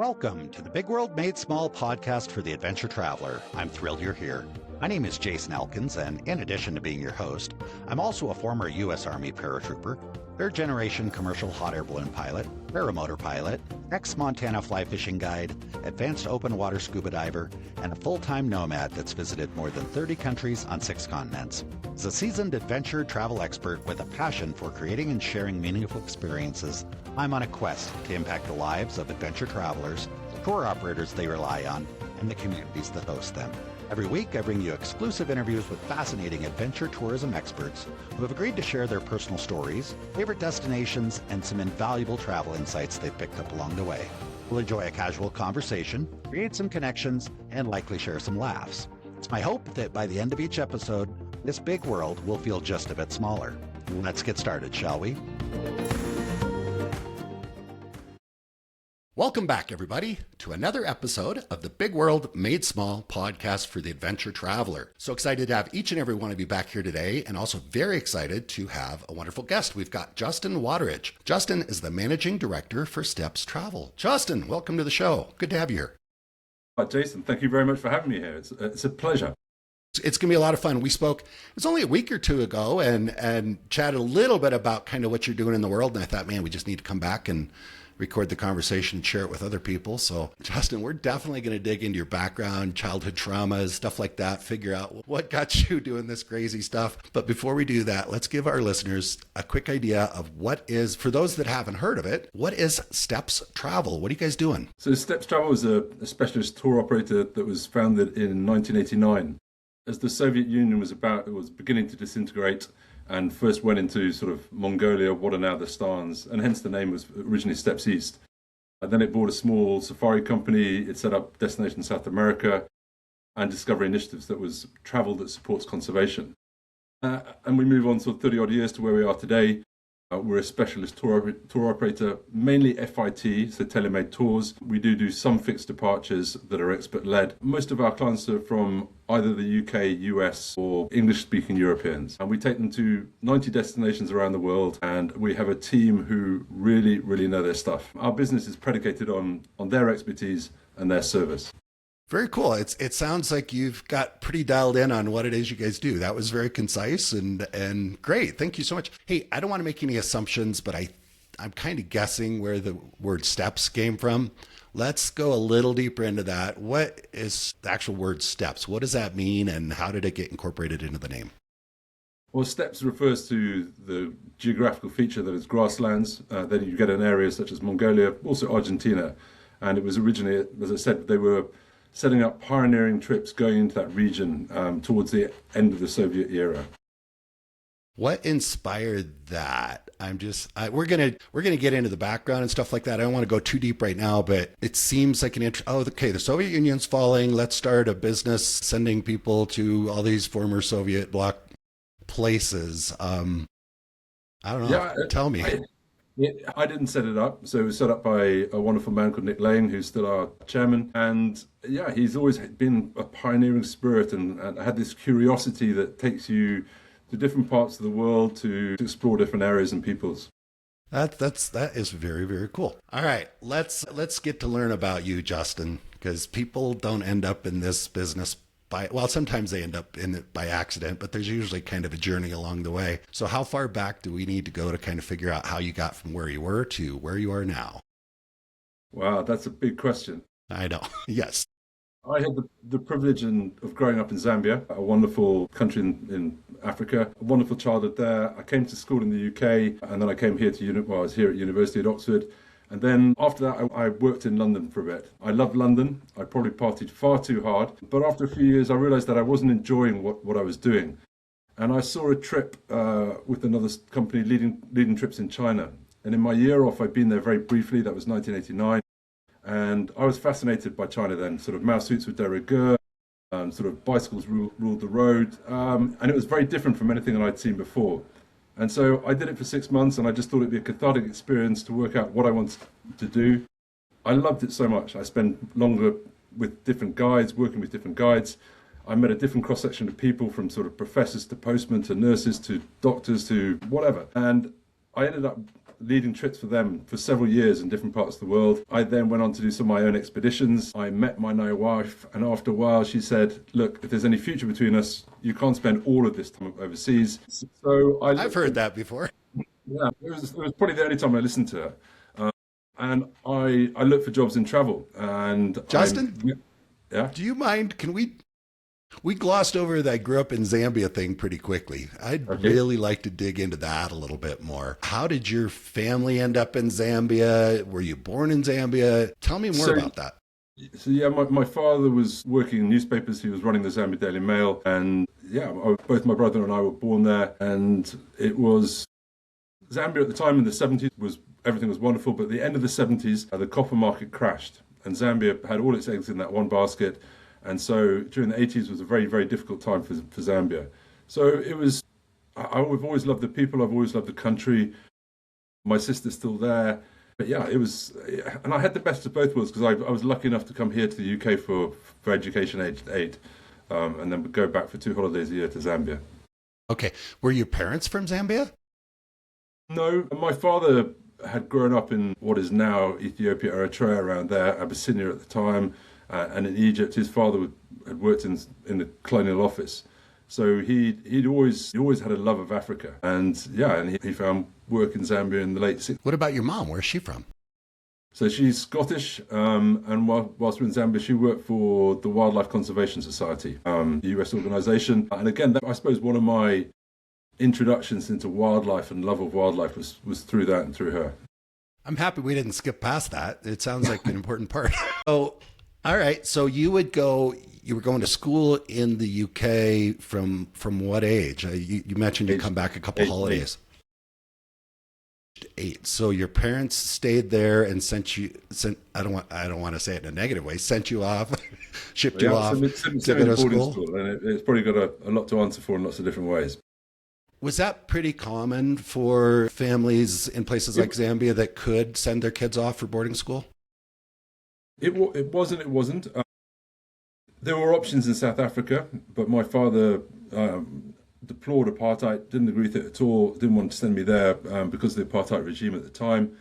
Welcome to the Big World Made Small podcast for the adventure traveler. I'm thrilled you're here. My name is Jason Elkins, and in addition to being your host, I'm also a former U.S. Army paratrooper, third-generation commercial hot air balloon pilot, paramotor pilot, ex-Montana fly fishing guide, advanced open water scuba diver, and a full-time nomad that's visited more than 30 countries on 6 continents. As a seasoned adventure travel expert with a passion for creating and sharing meaningful experiences, I'm on a quest to impact the lives of adventure travelers, tour operators they rely on, and the communities that host them. Every week, I bring you exclusive interviews with fascinating adventure tourism experts who have agreed to share their personal stories, favorite destinations, and some invaluable travel insights they've picked up along the way. We'll enjoy a casual conversation, create some connections, and likely share some laughs. It's my hope that by the end of each episode, this big world will feel just a bit smaller. Let's get started, shall we? Welcome back, everybody, to another episode of the Big World Made Small podcast for the adventure traveler. So excited to have each and every one of you back here today, and also very excited to have a wonderful guest. We've got Justin Wateridge. Justin is the managing director for Steps Travel. Justin, welcome to the show. Good to have you here. Hi, Jason. Thank you very much for having me here. It's a pleasure. It's going to be a lot of fun. We spoke, it was only a week or two ago, and chatted a little bit about kind of what you're doing in the world. And I thought, man, we just need to come back and record the conversation and share it with other people. So Justin, we're definitely going to dig into your background, childhood traumas, stuff like that, figure out what got you doing this crazy stuff. But before we do that, let's give our listeners a quick idea of what is, for those that haven't heard of it, what is Steps Travel? What are you guys doing? So Steps Travel is a specialist tour operator that was founded in 1989. As the Soviet Union was beginning to disintegrate and first went into sort of Mongolia, what are now the Stans, and hence the name was originally Steps East. And then it bought a small safari company, it set up Destination South America and Discovery Initiatives that was travel that supports conservation. And we move on sort of 30 odd years to where we are today. We're a specialist tour operator, mainly FIT, so tailor-made tours. We do some fixed departures that are expert-led. Most of our clients are from either the UK, US, or English-speaking Europeans. And we take them to 90 destinations around the world, and we have a team who really, really know their stuff. Our business is predicated on their expertise and their service. Very cool. It sounds like you've got pretty dialed in on what it is you guys do. That was very concise and great. Thank you so much. Hey, I don't want to make any assumptions, but I'm kind of guessing where the word steps came from. Let's go a little deeper into that. What is the actual word steps? What does that mean, and how did it get incorporated into the name? Well, steppes refers to the geographical feature that is grasslands that you get in areas such as Mongolia, also Argentina. And it was originally, as I said, they were setting up pioneering trips going into that region towards the end of the Soviet era. What inspired that? We're gonna get into the background and stuff like that. I don't want to go too deep right now, but it seems like the Soviet Union's falling. Let's start a business sending people to all these former Soviet bloc places. I don't know. Yeah, Tell me. I didn't set it up. So it was set up by a wonderful man called Nick Lane, who's still our chairman. And yeah, he's always been a pioneering spirit and had this curiosity that takes you to different parts of the world to explore different areas and peoples. That is very, very cool. All right, let's get to learn about you, Justin, because people don't end up in this business sometimes they end up in it by accident, but there's usually kind of a journey along the way. So how far back do we need to go to kind of figure out how you got from where you were to where you are now? Wow, that's a big question. I know. Yes. I had the privilege of growing up in Zambia, a wonderful country in Africa, a wonderful childhood there. I came to school in the UK, and then I came here I was here at University at Oxford. And then after that, I worked in London for a bit. I loved London. I probably partied far too hard. But after a few years, I realized that I wasn't enjoying what I was doing. And I saw a trip with another company leading trips in China. And in my year off, I'd been there very briefly. That was 1989. And I was fascinated by China then. Sort of Mao suits with de rigueur, sort of bicycles ruled the road. And it was very different from anything that I'd seen before. And so I did it for 6 months, and I just thought it'd be a cathartic experience to work out what I wanted to do. I loved it so much. I spent longer with different guides, working with different guides. I met a different cross-section of people, from sort of professors to postmen to nurses to doctors to whatever. And I ended up leading trips for them for several years in different parts of the world. I then went on to do some of my own expeditions. I met my now wife, and after a while she said, look, if there's any future between us, you can't spend all of this time overseas. So I've heard that before. Yeah, it was probably the only time I listened to her. And I looked for jobs in travel. And Justin, yeah. Do you mind? Can we glossed over that I grew up in Zambia thing pretty quickly. I'd really like to dig into that a little bit more. How did your family end up in Zambia? Were you born in Zambia? Tell me more about that. So yeah, my father was working in newspapers. He was running the Zambia Daily Mail. And yeah, both my brother and I were born there. And it was Zambia at the time in the 70s everything was wonderful. But at the end of the 70s, the copper market crashed. And Zambia had all its eggs in that one basket. And so during the 80s was a very, very difficult time for Zambia. So it was, I've always loved the people, I've always loved the country. My sister's still there. But yeah, it was, and I had the best of both worlds because I was lucky enough to come here to the UK for education aged 8, and then would go back for 2 holidays a year to Zambia. Okay. Were your parents from Zambia? No, my father had grown up in what is now Ethiopia, Eritrea, around there, Abyssinia at the time. And in Egypt, his father had worked in the colonial office, so he'd always had a love of Africa, and he found work in Zambia in the late 60s. What about your mom? Where's she from? So she's Scottish, and whilst we're in Zambia, she worked for the Wildlife Conservation Society, the US organisation. And again, I suppose one of my introductions into wildlife and love of wildlife was through that and through her. I'm happy we didn't skip past that. It sounds like an important part. So. All right. So you were going to school in the UK from what age? You mentioned you come back a couple holidays. 8. So your parents stayed there and sent I don't want to say it in a negative way, sent you off, shipped you off to go to school. And it's probably got a lot to answer for in lots of different ways. Was that pretty common for families in places like Zambia that could send their kids off for boarding school? It wasn't. There were options in South Africa, but my father deplored apartheid, didn't agree with it at all, didn't want to send me there because of the apartheid regime at the time.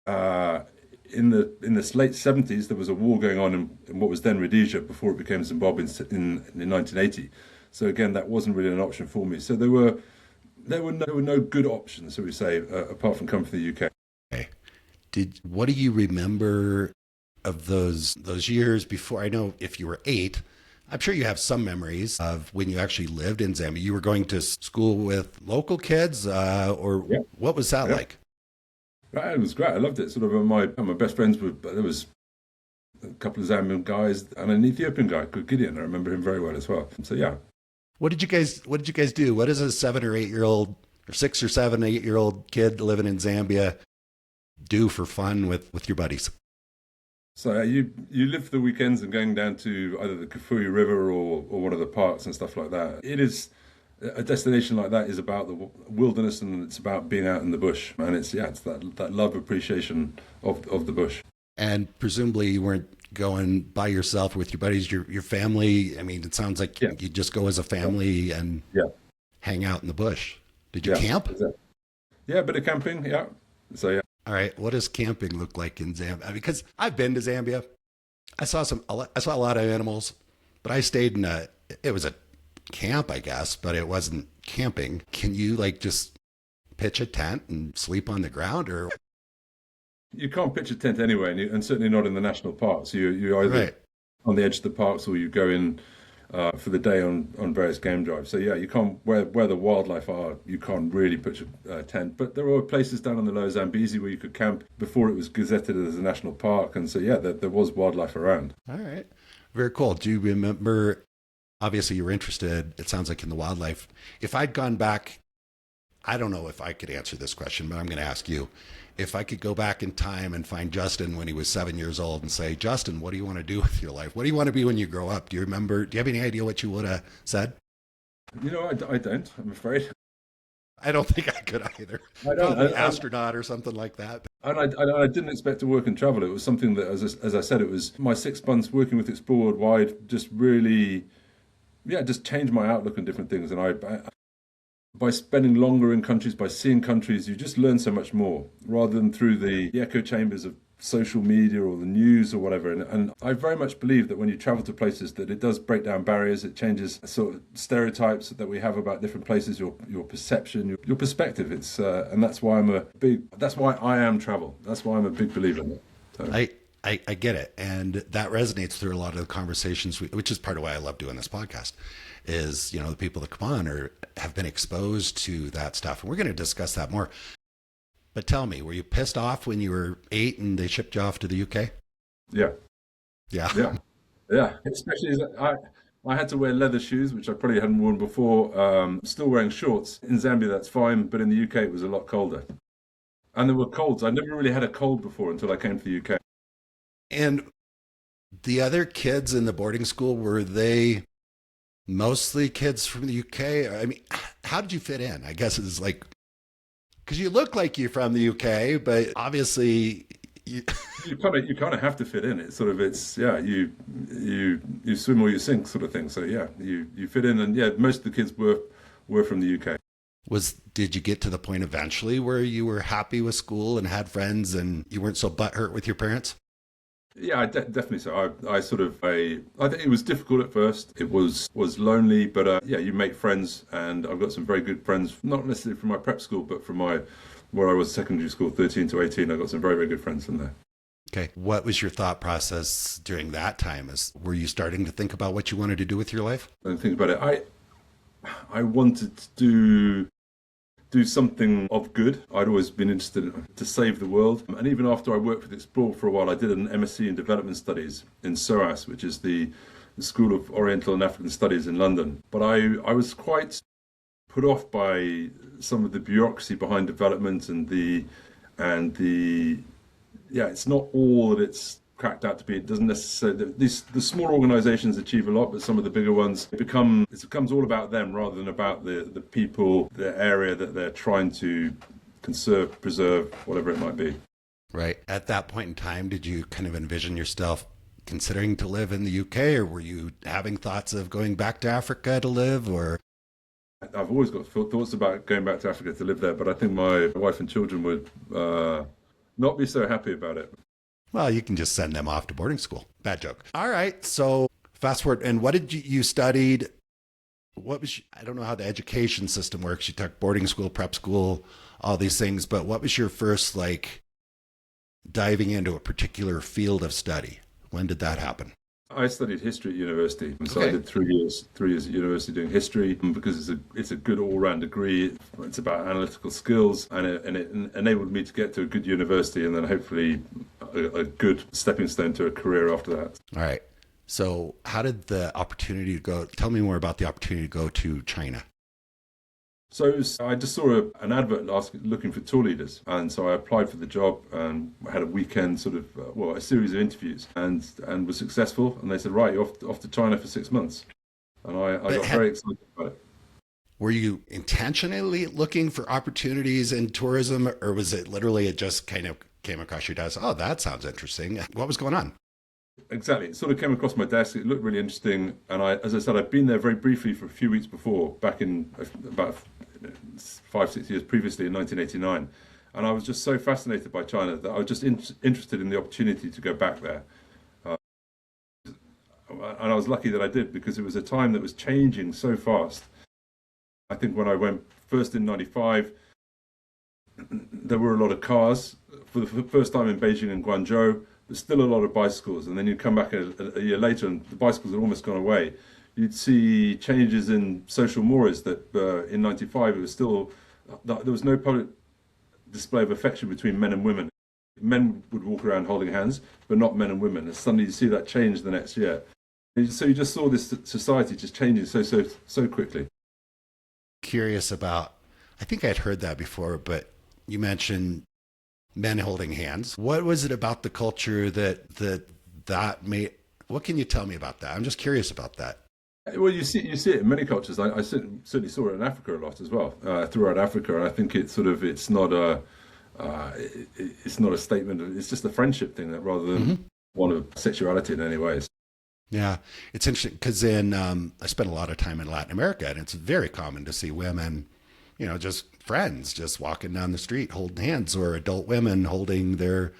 In the late 70s, there was a war going on in what was then Rhodesia before it became Zimbabwe in 1980. So again, that wasn't really an option for me. So there were no good options, so we say, apart from coming to the UK. Okay. What do you remember of those years before? I know if you were 8, I'm sure you have some memories of when you actually lived in Zambia. You were going to school with local kids, what was that like? It was great. I loved it. Sort of my best friends there was a couple of Zambian guys and an Ethiopian guy called Gideon. I remember him very well as well. So yeah. What did you guys do? What does a 7 or 8 year old or 6 or 7, 8 year old kid living in Zambia do for fun with your buddies? So you live for the weekends and going down to either the Kafui River or one of the parks and stuff like that. It is a destination like that is about the wilderness, and it's about being out in the bush, and it's that love appreciation of the bush. And presumably you weren't going by yourself or with your buddies, your family. I mean, it sounds like you just go as a family and hang out in the bush. Did you camp? Exactly. Yeah, a bit of camping. Yeah. So yeah. All right. What does camping look like in Zambia? Because I've been to Zambia. I saw a lot of animals, but I stayed in it was a camp, I guess, but it wasn't camping. Can you just pitch a tent and sleep on the ground, or? You can't pitch a tent anywhere, and certainly not in the national parks. You either on the edge of the parks or you go in for the day on various game drives. So yeah, you can't where the wildlife are. You can't really pitch a tent. But there are places down on the Lower Zambezi where you could camp before it was gazetted as a national park, and so there was wildlife around. All right, very cool. Do you remember? Obviously, you were interested. It sounds like in the wildlife. If I'd gone back, I don't know if I could answer this question, but I'm going to ask you. If I could go back in time and find Justin when he was 7 years old and say, Justin, what do you want to do with your life? What do you want to be when you grow up? Do you remember? Do you have any idea what you would have said? I don't, I'm afraid. I don't think I could either. Probably astronaut or something like that. And I didn't expect to work and travel. It was something that, as I said, it was my 6 months working with Explore Worldwide just really, just changed my outlook on different things. And by spending longer in countries, by seeing countries, you just learn so much more rather than through the echo chambers of social media or the news or whatever. And I very much believe that when you travel to places that it does break down barriers, it changes sort of stereotypes that we have about different places, your perception, your perspective. It's and that's why I am travel. That's why I'm a big believer in it. So. I get it. And that resonates through a lot of the conversations, which is part of why I love doing this podcast, is, the people that come on have been exposed to that stuff. And we're going to discuss that more. But tell me, were you pissed off when you were 8 and they shipped you off to the UK? Yeah. Yeah. Yeah. Yeah. Especially as I had to wear leather shoes, which I probably hadn't worn before. Still wearing shorts. In Zambia, that's fine. But in the UK, it was a lot colder. And there were colds. I never really had a cold before until I came to the UK. And the other kids in the boarding school, were they mostly kids from the UK? I mean, how did you fit in? I guess it's like, because you look like you're from the UK, but obviously you kind of have to fit in. It's sort of, you swim or you sink sort of thing. So yeah, you fit in, and yeah, most of the kids were from the UK. Did you get to the point eventually where you were happy with school and had friends and you weren't so butthurt with your parents? Yeah, definitely so. I think it was difficult at first. It was lonely, but yeah, you make friends, and I've got some very good friends, not necessarily from my prep school, but from where I was secondary school, 13 to 18. I got some very, very good friends from there. Okay. What was your thought process during that time? Were you starting to think about what you wanted to do with your life? And think about it. I wanted to do something of good. I'd always been interested to save the world. And even after I worked with Explore for a while, I did an MSc in Development Studies in SOAS, which is the School of Oriental and African Studies in London. But I was quite put off by some of the bureaucracy behind development and it's not all that it's cracked out to be. It doesn't necessarily, the small organizations achieve a lot, but some of the bigger ones, it becomes all about them rather than about the people, the area that they're trying to conserve, preserve, whatever it might be. Right. At that point in time, did you kind of envision yourself considering to live in the UK, or were you having thoughts of going back to Africa to live? Or I've always got thoughts about going back to Africa to live there, but I think my wife and children would not be so happy about it. Well, you can just send them off to boarding school. Bad joke. All right. So fast forward. And what did you studied? I don't know how the education system works. You took boarding school, prep school, all these things, but what was your first diving into a particular field of study? When did that happen? I studied history at university, and so Okay. I did 3 years at university doing history because it's a good all-round degree. It's about analytical skills, and it enabled me to get to a good university, and then hopefully a good stepping stone to a career after that. All right. So how did the opportunity go? Tell me more about the opportunity to go to China. So I just saw an advert looking for tour leaders, and so I applied for the job and had a weekend a series of interviews and was successful. And they said, right, you're off to China for 6 months, and I got very excited about it. Were you intentionally looking for opportunities in tourism, or was it literally it just kind of came across your desk? Oh, that sounds interesting. What was going on? Exactly. It sort of came across my desk. It looked really interesting. And as I said, I'd been there very briefly for a few weeks before, back in about 5-6 years previously in 1989. And I was just so fascinated by China that I was just interested in the opportunity to go back there. And I was lucky that I did, because it was a time that was changing so fast. I think when I went first in 95, there were a lot of cars. For the first time in Beijing and Guangzhou, there's still a lot of bicycles, and then you come back a year later and the bicycles had almost gone away. You'd see changes in social mores that in 95 it was still, there was no public display of affection between men and women. Men would walk around holding hands, but not men and women. And suddenly you see that change the next year. And so you just saw this society just changing so quickly. Curious about, I think I'd heard that before, but you mentioned men holding hands. What was it about the culture that made, what can you tell me about that? I'm just curious about that. Well, you see it in many cultures. I certainly saw it in Africa a lot as well, throughout Africa. And I think it's not a statement. It's just a friendship thing, that rather than one of sexuality in any ways. Yeah, it's interesting because I spent a lot of time in Latin America, and it's very common to see women just friends, just walking down the street, holding hands, or adult women holding their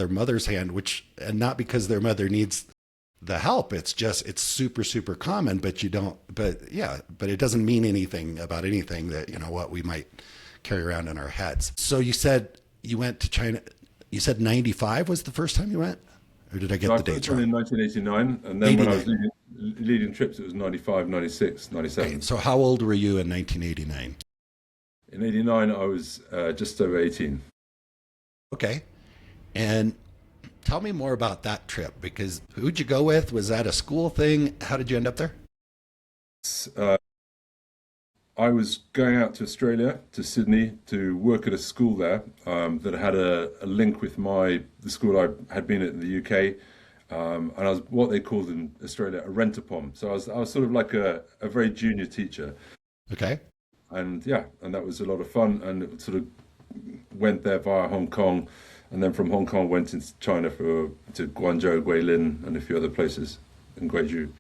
mother's hand, and not because their mother needs the help. It's super, super common, but it doesn't mean anything about anything that, what we might carry around in our heads. So you said you went to China. You said 95 was the first time you went? Or did I get the dates wrong? In 1989, and then 89. When I was leading trips, it was 95, 96, 97. Okay, so how old were you in 1989? In 89, I was just over 18. Okay. And tell me more about that trip, because who'd you go with? Was that a school thing? How did you end up there? I was going out to Australia, to Sydney, to work at a school there that had a link with the school I had been at in the UK. And I was what they called in Australia a rent-a-pom. So I was sort of like a very junior teacher. Okay. And and that was a lot of fun. And it sort of went there via Hong Kong. And then from Hong Kong went into China to Guangzhou, Guilin, and a few other places in Guizhou.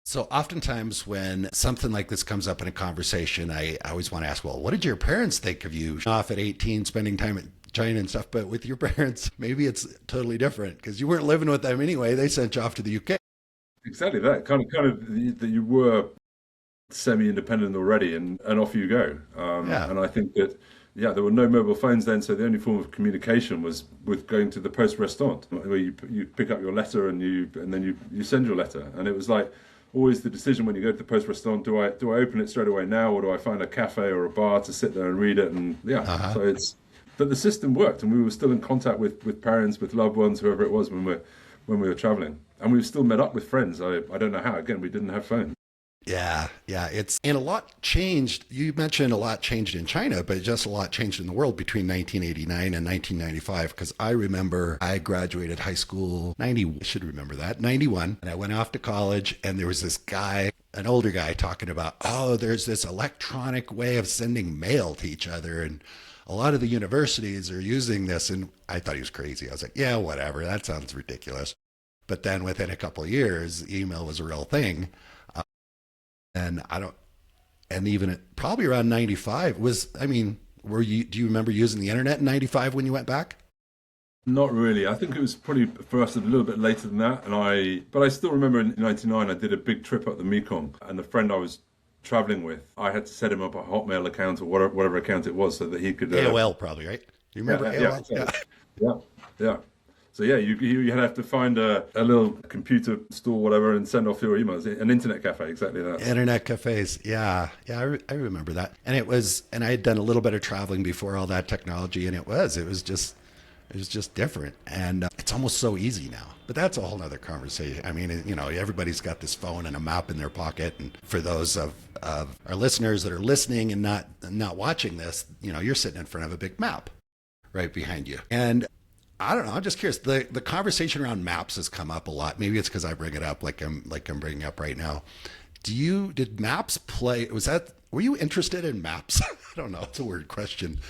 So oftentimes when something like this comes up in a conversation, I always want to ask, well, what did your parents think of you off at 18, spending time in China and stuff? But with your parents, maybe it's totally different because you weren't living with them anyway. They sent you off to the UK. Exactly that. Kind of that you were semi-independent already and off you go. And I think that, there were no mobile phones then, so the only form of communication was with going to the post restaurant, where you pick up your letter and then you send your letter. And it was like always the decision when you go to the post restaurant, do I open it straight away now, or do I find a cafe or a bar to sit there and read it? And but the system worked, and we were still in contact with parents, with loved ones, whoever it was when we were traveling. And we've still met up with friends. I don't know how. Again, we didn't have phones. Yeah. And a lot changed. You mentioned a lot changed in China, but just a lot changed in the world between 1989 and 1995. Because I remember I graduated high school, 91, and I went off to college, and there was this guy, an older guy, talking about, there's this electronic way of sending mail to each other, and a lot of the universities are using this. And I thought he was crazy. I was like, yeah, whatever. That sounds ridiculous. But then within a couple of years, email was a real thing. And even probably around 95 do you remember using the internet in 95 when you went back? Not really. I think it was probably for us a little bit later than that. But I still remember in 99, I did a big trip up the Mekong, and the friend I was traveling with, I had to set him up a Hotmail account or whatever account it was so that he could... AOL probably, right? You remember AOL? Yeah. So you have to find a little computer store, whatever, and send off your emails. An internet cafe, exactly that. Internet cafes, yeah. I remember that. And I had done a little bit of traveling before all that technology, and it was just different. And it's almost so easy now. But that's a whole other conversation. I mean, everybody's got this phone and a map in their pocket. And for those of our listeners that are listening and not watching this, you're sitting in front of a big map right behind you. And I don't know. I'm just curious. The conversation around maps has come up a lot. Maybe it's because I bring it up like I'm bringing up right now. Did maps play? Were you interested in maps? I don't know. It's a weird question,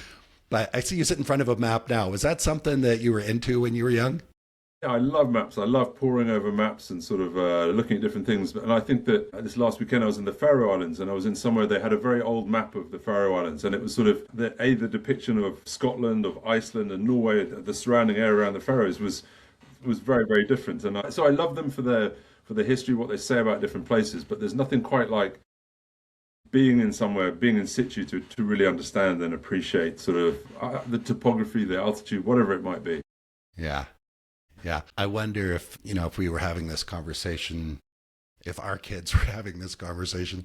but I see you sit in front of a map now. Was that something that you were into when you were young? Yeah, I love maps. I love poring over maps and sort of looking at different things. And I think that this last weekend I was in the Faroe Islands, and I was in somewhere they had a very old map of the Faroe Islands, and it was sort of the depiction of Scotland, of Iceland, and Norway. The surrounding area around the Faroes was very, very different. And so I love them for the history, what they say about different places. But there's nothing quite like being in somewhere, being in situ to really understand and appreciate sort of the topography, the altitude, whatever it might be. Yeah. Yeah. I wonder if we were having this conversation, if our kids were having this conversation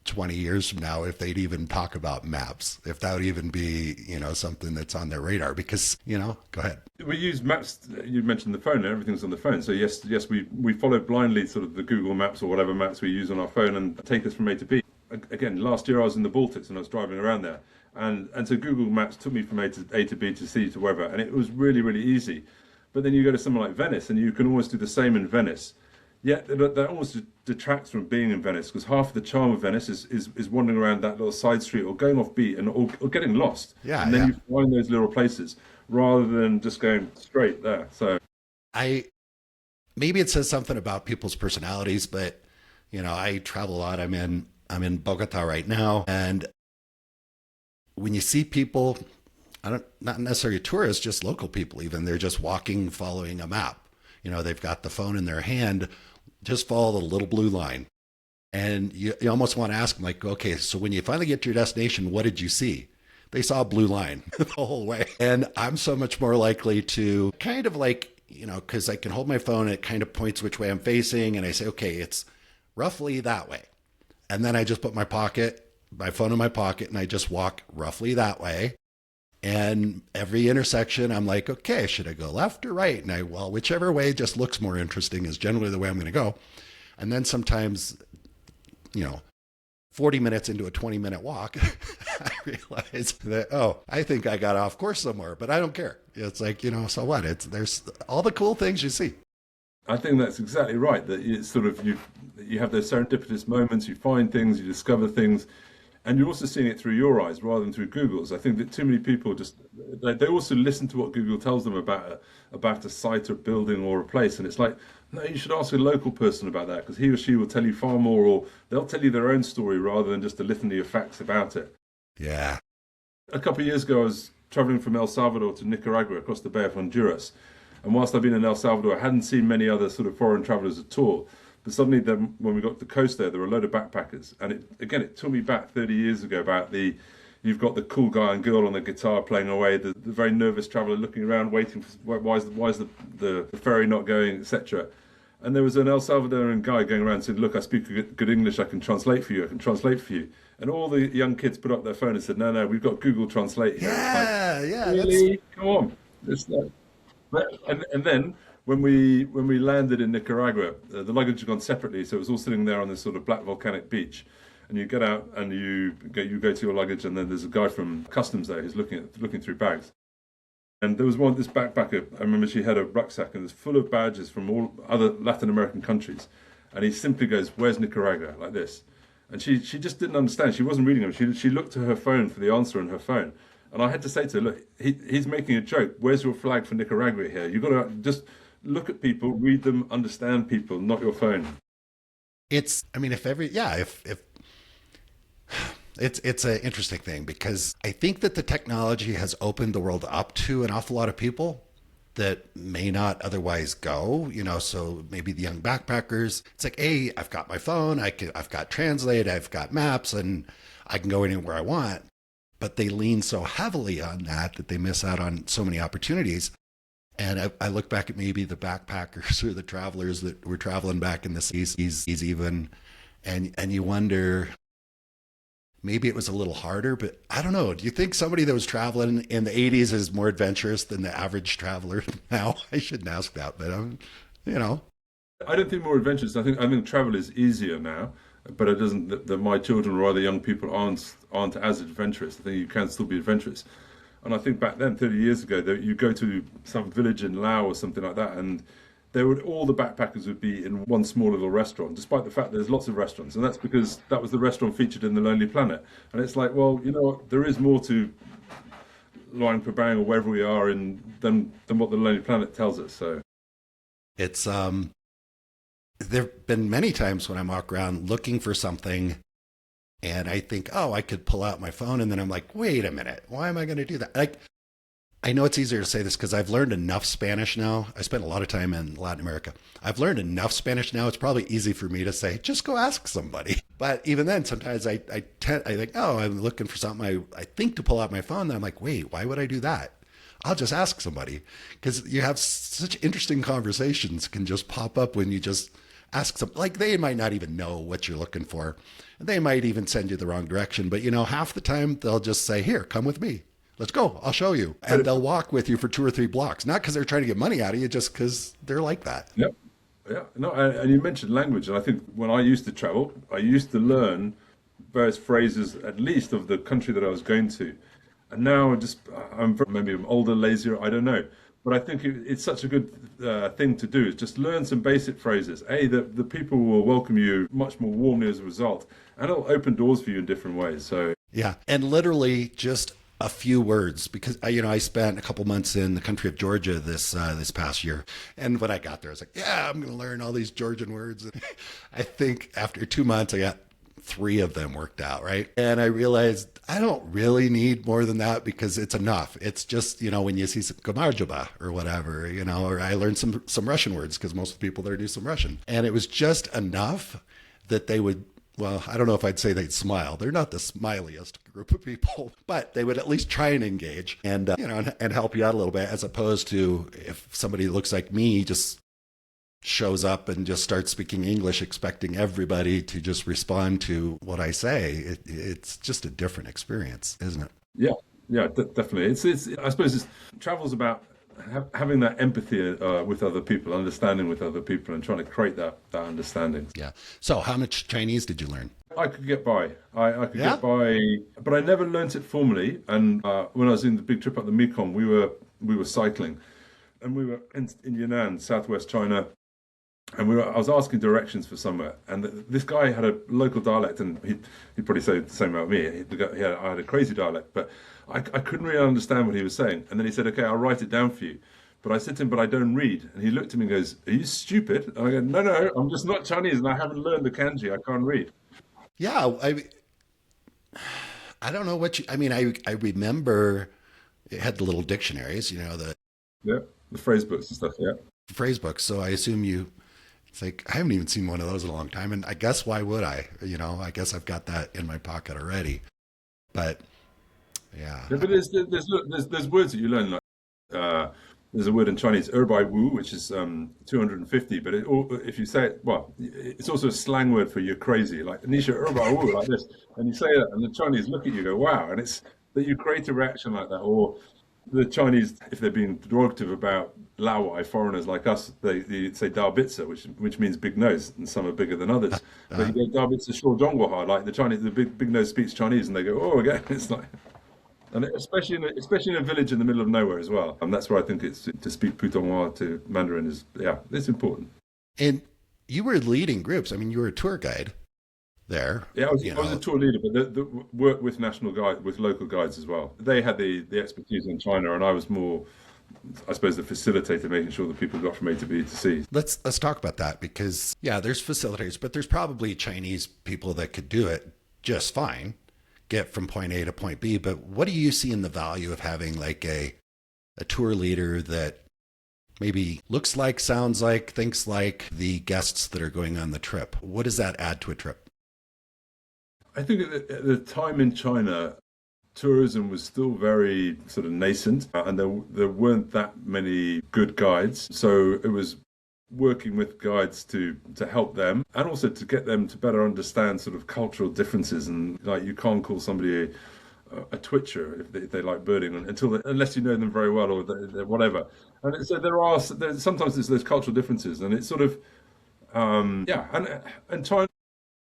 20 years from now, if they'd even talk about maps, if that would even be, something that's on their radar, because, go ahead. We use maps. You mentioned the phone, and everything's on the phone. So yes, we follow blindly sort of the Google Maps or whatever maps we use on our phone and take us from A to B. Again, last year I was in the Baltics and I was driving around there. And so Google Maps took me from A to B to C to wherever, and it was really, really easy. But then you go to somewhere like Venice, and you can almost do the same in Venice. Yet that almost detracts from being in Venice, because half of the charm of Venice is wandering around that little side street or going off beat or getting lost. Yeah, and then you find those little places rather than just going straight there. So maybe it says something about people's personalities, but I travel a lot. I'm in I'm in Bogota right now. And when you see people, not necessarily tourists, just local people, even they're just walking, following a map. They've got the phone in their hand, just follow the little blue line. And you almost want to ask them, like, okay, so when you finally get to your destination, what did you see? They saw a blue line the whole way. And I'm so much more likely to kind of like, because I can hold my phone and it kind of points which way I'm facing. And I say, okay, it's roughly that way. And then I just put my phone in my pocket, and I just walk roughly that way. And every intersection, I'm like, okay, should I go left or right? And whichever way just looks more interesting is generally the way I'm going to go. And then sometimes, 40 minutes into a 20-minute walk, I realize that, I think I got off course somewhere, but I don't care. It's like, so what? There's all the cool things you see. I think that's exactly right. That it's sort of, you have those serendipitous moments, you find things, you discover things, and you're also seeing it through your eyes rather than through Google's. I think that too many people they also listen to what Google tells them about a site or building or a place, and it's like, no, you should ask a local person about that, because he or she will tell you far more, or they'll tell you their own story rather than just a litany of facts about it. Yeah. A couple of years ago, I was traveling from El Salvador to Nicaragua across the Bay of Honduras. And whilst I've been in El Salvador, I hadn't seen many other sort of foreign travelers at all. But suddenly, then, when we got to the coast there were a load of backpackers. And it took me back 30 years ago about you've got the cool guy and girl on the guitar playing away, the very nervous traveller looking around, waiting for why is the ferry not going, etc. And there was an El Salvadoran guy going around saying, look, I speak good English, I can translate for you, And all the young kids put up their phone and said, no, we've got Google Translate here. Yeah. Really? Come on. It's like, and then when we landed in Nicaragua, the luggage had gone separately, so it was all sitting there on this sort of black volcanic beach. And you get out and you go to your luggage, and then there's a guy from customs there who's looking through bags. And there was this backpacker, I remember she had a rucksack and it was full of badges from all other Latin American countries. And he simply goes, where's Nicaragua? Like this. And she just didn't understand. She wasn't reading them. She looked to her phone for the answer on her phone. And I had to say to her, look, he's making a joke. Where's your flag for Nicaragua here? You've got to just look at people, read them, understand people, not your phone. It's an interesting thing, because I think that the technology has opened the world up to an awful lot of people that may not otherwise go, so maybe the young backpackers, it's like, hey, I've got my phone, I've got Translate, I've got maps, and I can go anywhere I want. But they lean so heavily on that they miss out on so many opportunities. And I look back at maybe the backpackers or the travelers that were traveling back in the 60s even, and you wonder, maybe it was a little harder, but I don't know. Do you think somebody that was traveling in the 80s is more adventurous than the average traveler now? I shouldn't ask that, but I don't think more adventurous. I think travel is easier now, but it doesn't that my children or other young people aren't as adventurous. I think you can still be adventurous. And I think back then, 30 years ago, that you go to some village in Laos or something like that, and all the backpackers would be in one small little restaurant, despite the fact there's lots of restaurants. And that's because that was the restaurant featured in The Lonely Planet. And it's like, well, you know what, there is more to Luang Prabang or wherever we are than what The Lonely Planet tells us. So it's there've been many times when I walk around looking for something, and I think, I could pull out my phone, and then I'm like, wait a minute, why am I going to do that? Like, I know it's easier to say this because I've learned enough Spanish now. I spent a lot of time in Latin America. I've learned enough Spanish now. It's probably easy for me to say, just go ask somebody. But even then, sometimes I think, I'm looking for something. I think to pull out my phone. Then I'm like, wait, why would I do that? I'll just ask somebody, because you have such interesting conversations can just pop up when you just ask some. Like, they might not even know what you're looking for. They might even send you the wrong direction. But, half the time they'll just say, here, come with me. Let's go. I'll show you. And they'll walk with you for 2 or 3 blocks, not because they're trying to get money out of you, just because they're like that. Yep. Yeah. No, and you mentioned language. And I think when I used to travel, I used to learn various phrases, at least of the country that I was going to. And now maybe I'm older, lazier, I don't know. But I think it's such a good thing to do, is just learn some basic phrases. The people will welcome you much more warmly as a result, and it'll open doors for you in different ways. So yeah, and literally just a few words, because I spent a couple months in the country of Georgia this past year, and when I got there, I was like, yeah, I'm going to learn all these Georgian words. I think after 2 months, I got 3 of them worked out, right? And I realized I don't really need more than that because it's enough. It's just, when you see some Kamarjoba or whatever, or I learned some Russian words because most of the people there do some Russian. And it was just enough that they would, well, I don't know if I'd say they'd smile. They're not the smiliest group of people, but they would at least try and engage and, and help you out a little bit, as opposed to if somebody looks like me, just shows up and just starts speaking English, expecting everybody to just respond to what I say. It's just a different experience, isn't it? Yeah, definitely. I suppose travel's about having that empathy with other people, understanding with other people, and trying to create that understanding. Yeah. So how much Chinese did you learn? I could get by. I could get by, but I never learnt it formally. And when I was in the big trip up the Mekong, we were cycling, and we were in Yunnan, southwest China. And I was asking directions for somewhere, and this guy had a local dialect, and he'd probably say the same about me. I had a crazy dialect, but I couldn't really understand what he was saying. And then he said, "Okay, I'll write it down for you." But I said to him, "But I don't read." And he looked at me and goes, "Are you stupid?" And I go, "No, I'm just not Chinese, and I haven't learned the kanji. I can't read." Yeah, I don't know what I remember it had the little dictionaries, the phrase books and stuff. Yeah, phrase books. So I assume it's like, I haven't even seen one of those in a long time. And I guess, why would I? I guess I've got that in my pocket already. But yeah. But there's words that you learn. Like there's a word in Chinese, "erbai wu," which is 250. But if you say it, well, it's also a slang word for "you're crazy." Like "nisha erbai wu," like this, and you say that, and the Chinese look at you, and go, "Wow!" And it's that you create a reaction like that. Or the Chinese, if they're being derogative about Laowai foreigners like us, they say "dao bitsa," which means big nose, and some are bigger than others. But you go "dao bitsa shuo zhongguoha," like the Chinese, the big nose speaks Chinese, and they go, "Oh, again." It's like, and especially in a village in the middle of nowhere as well. And that's where I think it's to speak Putonghua to Mandarin is it's important. And you were leading groups. I mean, you were a tour guide there. Yeah, I was a tour leader, but the work with local guides as well. They had the expertise in China, and I was more, I suppose, the facilitator, making sure that people got from A to B to C. Let's talk about that, because there's facilitators, but there's probably Chinese people that could do it just fine, get from point A to point B. But what do you see in the value of having like a tour leader that maybe looks like, sounds like, thinks like the guests that are going on the trip? What does that add to a trip? I think at the time in China, tourism was still very sort of nascent, and there weren't that many good guides. So it was working with guides to help them, and also to get them to better understand sort of cultural differences. And like, you can't call somebody a twitcher if they like birding unless you know them very well, or whatever. And so there's sometimes those cultural differences, and it's sort of and China.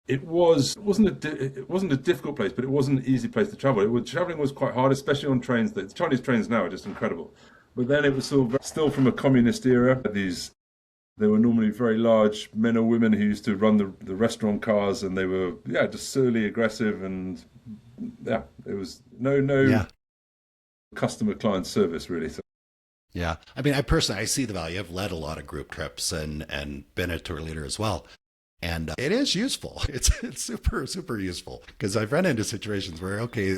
It wasn't a difficult place, but it wasn't an easy place to travel. Traveling was quite hard, especially on trains. The Chinese trains now are just incredible, but then it was still from a communist era. They were normally very large men or women who used to run the restaurant cars, and they were just surly aggressive, and it was no customer client service really. So. Yeah, I mean, I see the value. I've led a lot of group trips and been a tour leader as well. And it is useful. It's super, super useful, because I've run into situations where, okay,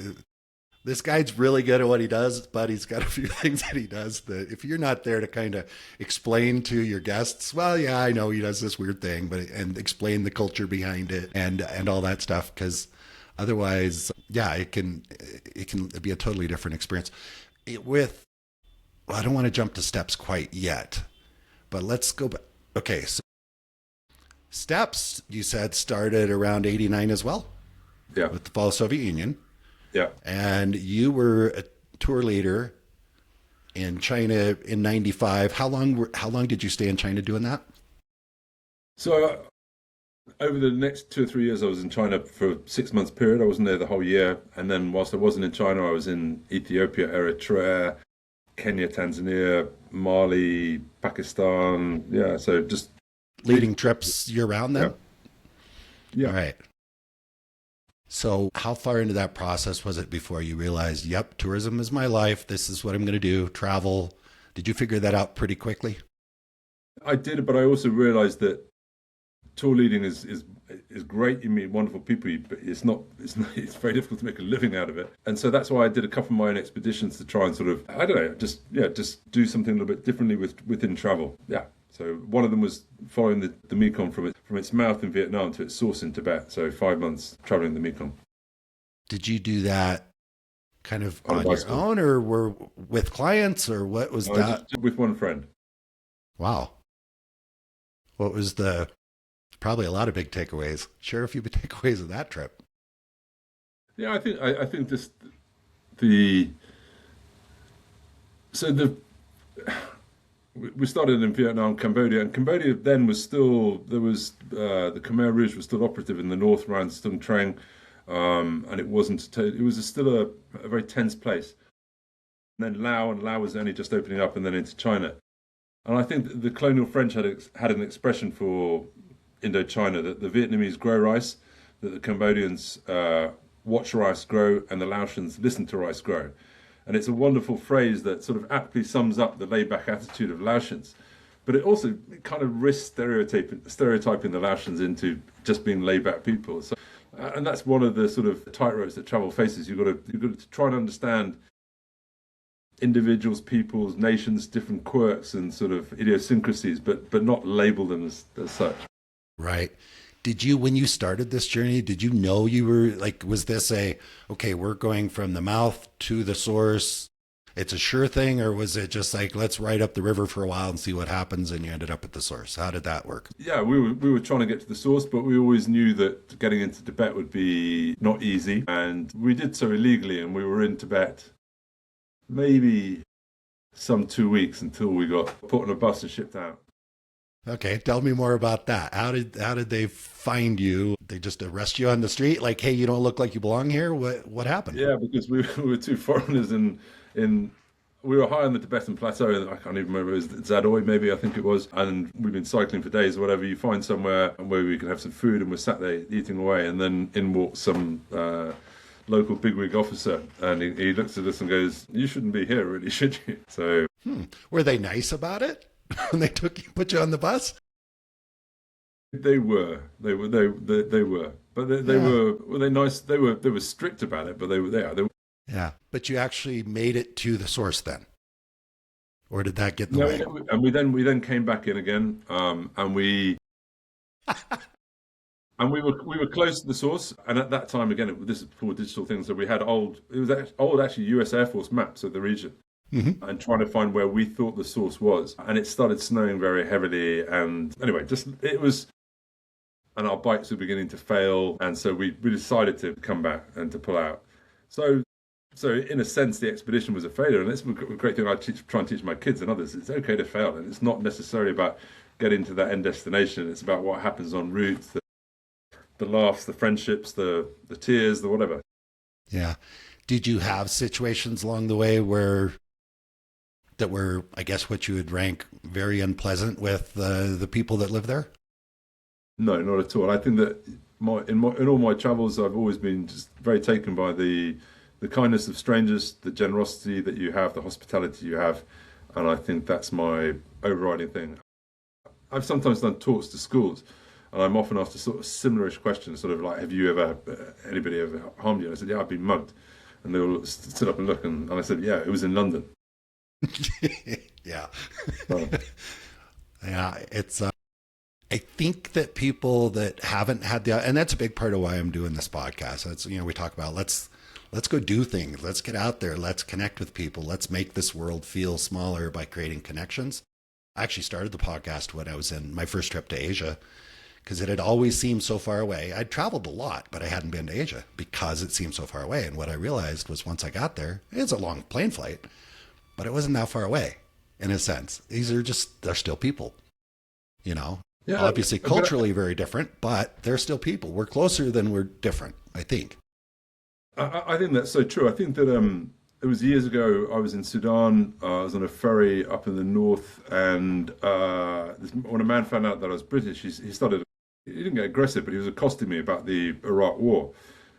this guy's really good at what he does, but he's got a few things that he does that if you're not there to kind of explain to your guests, well, yeah, I know he does this weird thing, and explain the culture behind it and all that stuff, because otherwise, it can be a totally different experience. I don't want to jump to steps quite yet, but let's go back. Okay, so Steps, you said, started around 89 as well? Yeah. With the fall of the Soviet Union. Yeah. And you were a tour leader in China in 95. How long did you stay in China doing that? So over the next 2 or 3 years, I was in China for a 6 month period. I wasn't there the whole year. And then whilst I wasn't in China, I was in Ethiopia, Eritrea, Kenya, Tanzania, Mali, Pakistan. Yeah, so just... leading trips year-round then? Yeah. All right. So how far into that process was it before you realized, yep, tourism is my life, this is what I'm going to do, travel? Did you figure that out pretty quickly? I did, but I also realized that tour leading is it's great. You meet wonderful people, but it's very difficult to make a living out of it. And so that's why I did a couple of my own expeditions to try and sort of, I don't know, just do something a little bit differently within travel. Yeah. So one of them was following the Mekong from its mouth in Vietnam to its source in Tibet. So 5 months traveling the Mekong. Did you do that kind of on your own, or were with clients, or what was that? Just with one friend. Wow. What was probably a lot of big takeaways. Share a few big takeaways of that trip. Yeah, I think we started in Vietnam, Cambodia, and Cambodia then was still, the Khmer Rouge was still operative in the north around Stung Treng, and it was still a very tense place. And then Laos was only just opening up, and then into China. And I think the colonial French had an expression for Indochina, that the Vietnamese grow rice, that the Cambodians watch rice grow, and the Laotians listen to rice grow. And it's a wonderful phrase that sort of aptly sums up the laid-back attitude of Laotians. But it also kind of risks stereotyping the Laotians into just being laid-back people. So, and that's one of the sort of tightroads that travel faces. You've got to try and understand individuals, peoples, nations, different quirks and sort of idiosyncrasies, but not label them as such. Right. Did you, when you started this journey, did you know you were like, was this okay, we're going from the mouth to the source, it's a sure thing, or was it just like, let's ride up the river for a while and see what happens, and you ended up at the source? How did that work? Yeah, we were trying to get to the source, but we always knew that getting into Tibet would be not easy, and we did so illegally, and we were in Tibet maybe some 2 weeks until we got put on a bus and shipped out. Okay, tell me more about that. How did they find you? They just arrest you on the street? Like, hey, you don't look like you belong here? What happened? Yeah, because we were two foreigners in we were high on the Tibetan plateau. I can't even remember, it was Zadoi maybe, I think it was. And we've been cycling for days or whatever. You find somewhere where we can have some food, and we're sat there eating away. And then in walks some local bigwig officer, and he looks at us and goes, "You shouldn't be here, really, should you?" So, were they nice about it when they put you on the bus? They were, but they were they nice? They were strict about it, but they were. Yeah, but you actually made it to the source then, or did that get in the way? And we then came back in again, and we were close to the source. And at that time, again, this is before digital things, so we had old actually US Air Force maps of the region, and trying to find where we thought the source was. And it started snowing very heavily, and anyway, and our bikes were beginning to fail, and so we decided to come back and to pull out. So in a sense, the expedition was a failure, and it's a great thing I try and teach my kids and others. It's okay to fail, and it's not necessarily about getting to that end destination. It's about what happens en route, the laughs, the friendships, the tears, the whatever. Yeah. Did you have situations along the way that were, I guess, what you would rank very unpleasant with the people that live there? No, not at all. I think that in all my travels, I've always been just very taken by the kindness of strangers, the generosity that you have, the hospitality you have, and I think that's my overriding thing. I've sometimes done talks to schools, and I'm often asked a sort of similarish question, sort of like, "Have you anybody ever harmed you?" And I said, "Yeah, I've been mugged," and they all stood up and looked, and I said, "Yeah, it was in London." Yeah, yeah, it's. I think that people that haven't had and that's a big part of why I'm doing this podcast. That's, we talk about let's go do things. Let's get out there. Let's connect with people. Let's make this world feel smaller by creating connections. I actually started the podcast when I was in my first trip to Asia, because it had always seemed so far away. I'd traveled a lot, but I hadn't been to Asia because it seemed so far away. And what I realized was once I got there, it's a long plane flight, but it wasn't that far away in a sense. They're still people, Yeah, obviously culturally very different, but they're still people. We're closer than we're different, I think. I think that's so true. I think that it was years ago, I was in Sudan. I was on a ferry up in the north, and when a man found out that I was British, he didn't get aggressive, but he was accosting me about the Iraq war.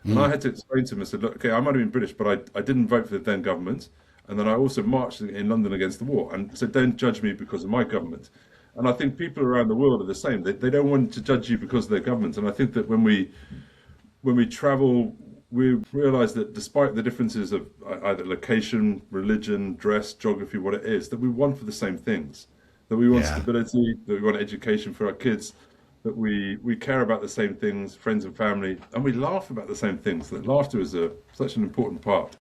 And I had to explain to him, I said, "Look, okay, I might have been British, but I didn't vote for the then government. And then I also marched in London against the war. And so don't judge me because of my government." And I think people around the world are the same. They don't want to judge you because of their government. And I think that when we travel, we realize that despite the differences of either location, religion, dress, geography, what it is, that we want for the same things. That we want stability, that we want education for our kids, that we care about the same things, friends and family, and we laugh about the same things. That laughter is such an important part.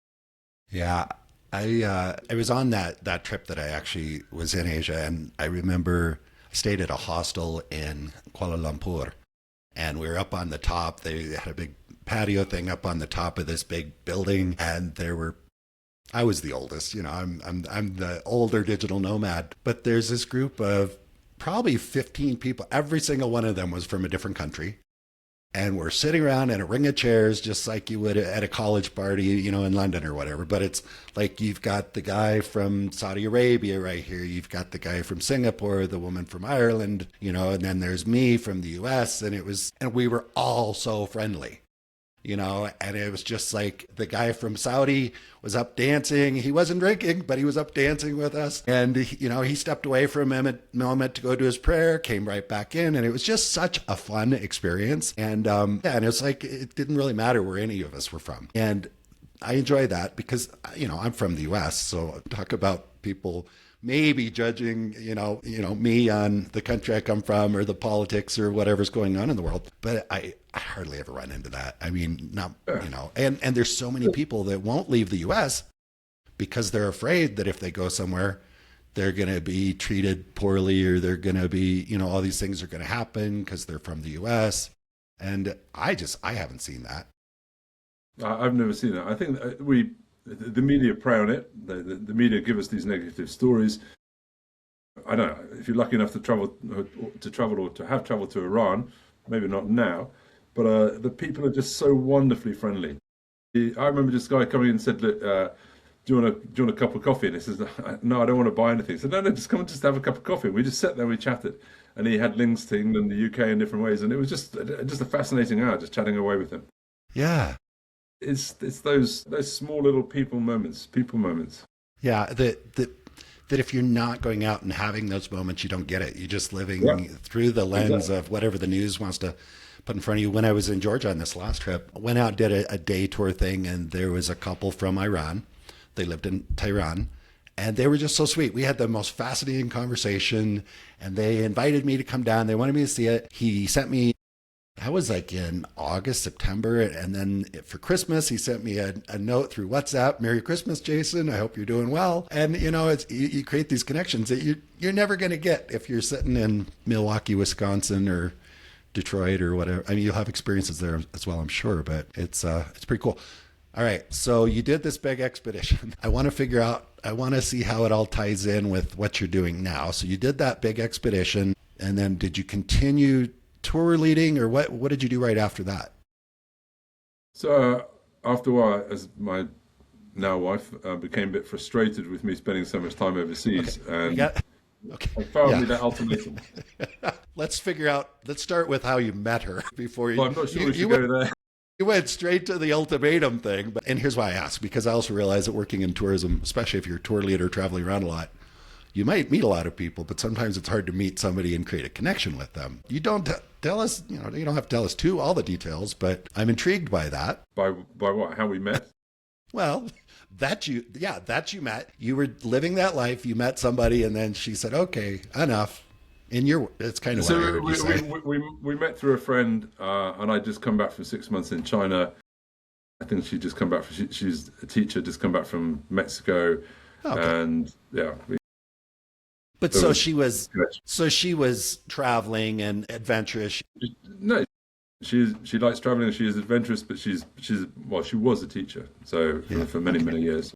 Yeah. I was on that trip that I actually was in Asia, and I remember I stayed at a hostel in Kuala Lumpur, and we were up on the top. They had a big patio thing up on the top of this big building, and I was the oldest, I'm the older digital nomad, but there's this group of probably 15 people. Every single one of them was from a different country. And we're sitting around in a ring of chairs, just like you would at a college party, in London or whatever. But it's like you've got the guy from Saudi Arabia right here. You've got the guy from Singapore, the woman from Ireland, and then there's me from the US. And we were all so friendly. And it was just like the guy from Saudi was up dancing. He wasn't drinking, but he was up dancing with us. And, he stepped away for a moment to go do his prayer, came right back in. And it was just such a fun experience. And, and it's like, it didn't really matter where any of us were from. And I enjoy that because, I'm from the US. So talk about people maybe judging, me on the country I come from or the politics or whatever's going on in the world. But I hardly ever run into that. I mean, not, and there's so many people that won't leave the US because they're afraid that if they go somewhere, they're going to be treated poorly or they're going to be, all these things are going to happen because they're from the US. And I haven't seen that. I've never seen that. I think the media prey on it. The media give us these negative stories. I don't know if you're lucky enough to travel or to have traveled to Iran. Maybe not now, but the people are just so wonderfully friendly. I remember this guy coming in and said, "Look, do you want a cup of coffee?" And he says, "No, I don't want to buy anything." He said, "No, just come and just have a cup of coffee." And we just sat there, we chatted, and he had links to England, the UK, in different ways, and it was just a fascinating hour, just chatting away with him. Yeah. It's those small little people moments. Yeah, that if you're not going out and having those moments, you don't get it. You're just living through the lens of whatever the news wants to put in front of you. When I was in Georgia on this last trip, I went out, did a day tour thing, and there was a couple from Iran. They lived in Tehran, and they were just so sweet. We had the most fascinating conversation, and they invited me to come down. They wanted me to see it. He sent me, that was like in August, September. And then for Christmas, he sent me a note through WhatsApp. "Merry Christmas, Jason. I hope you're doing well." And, you create these connections that you're never going to get if you're sitting in Milwaukee, Wisconsin or Detroit or whatever. I mean, you'll have experiences there as well, I'm sure, but it's pretty cool. All right. So you did this big expedition. I want to see how it all ties in with what you're doing now. So you did that big expedition, and then did you continue tour leading, or what did you do right after that? So after a while, as my now wife became a bit frustrated with me spending so much time overseas, and I found me that ultimatum. Let's start with how you met her before you. Well, I'm not sure we should go there. You went straight to the ultimatum thing. And here's why I ask, because I also realize that working in tourism, especially if you're a tour leader traveling around a lot, you might meet a lot of people, but sometimes it's hard to meet somebody and create a connection with them. You don't tell us, you don't have to tell us all the details, but I'm intrigued by that. By what? How we met? Well, that you met. You were living that life. You met somebody, and then she said, "Okay, enough." It's kind of what I heard you say. We met through a friend, and I'd just come back from 6 months in China. I think she'd just come back. She's a teacher, just come back from Mexico, and yeah. But so she was traveling and adventurous. No, she likes traveling. She is adventurous, but she was a teacher, so for many years.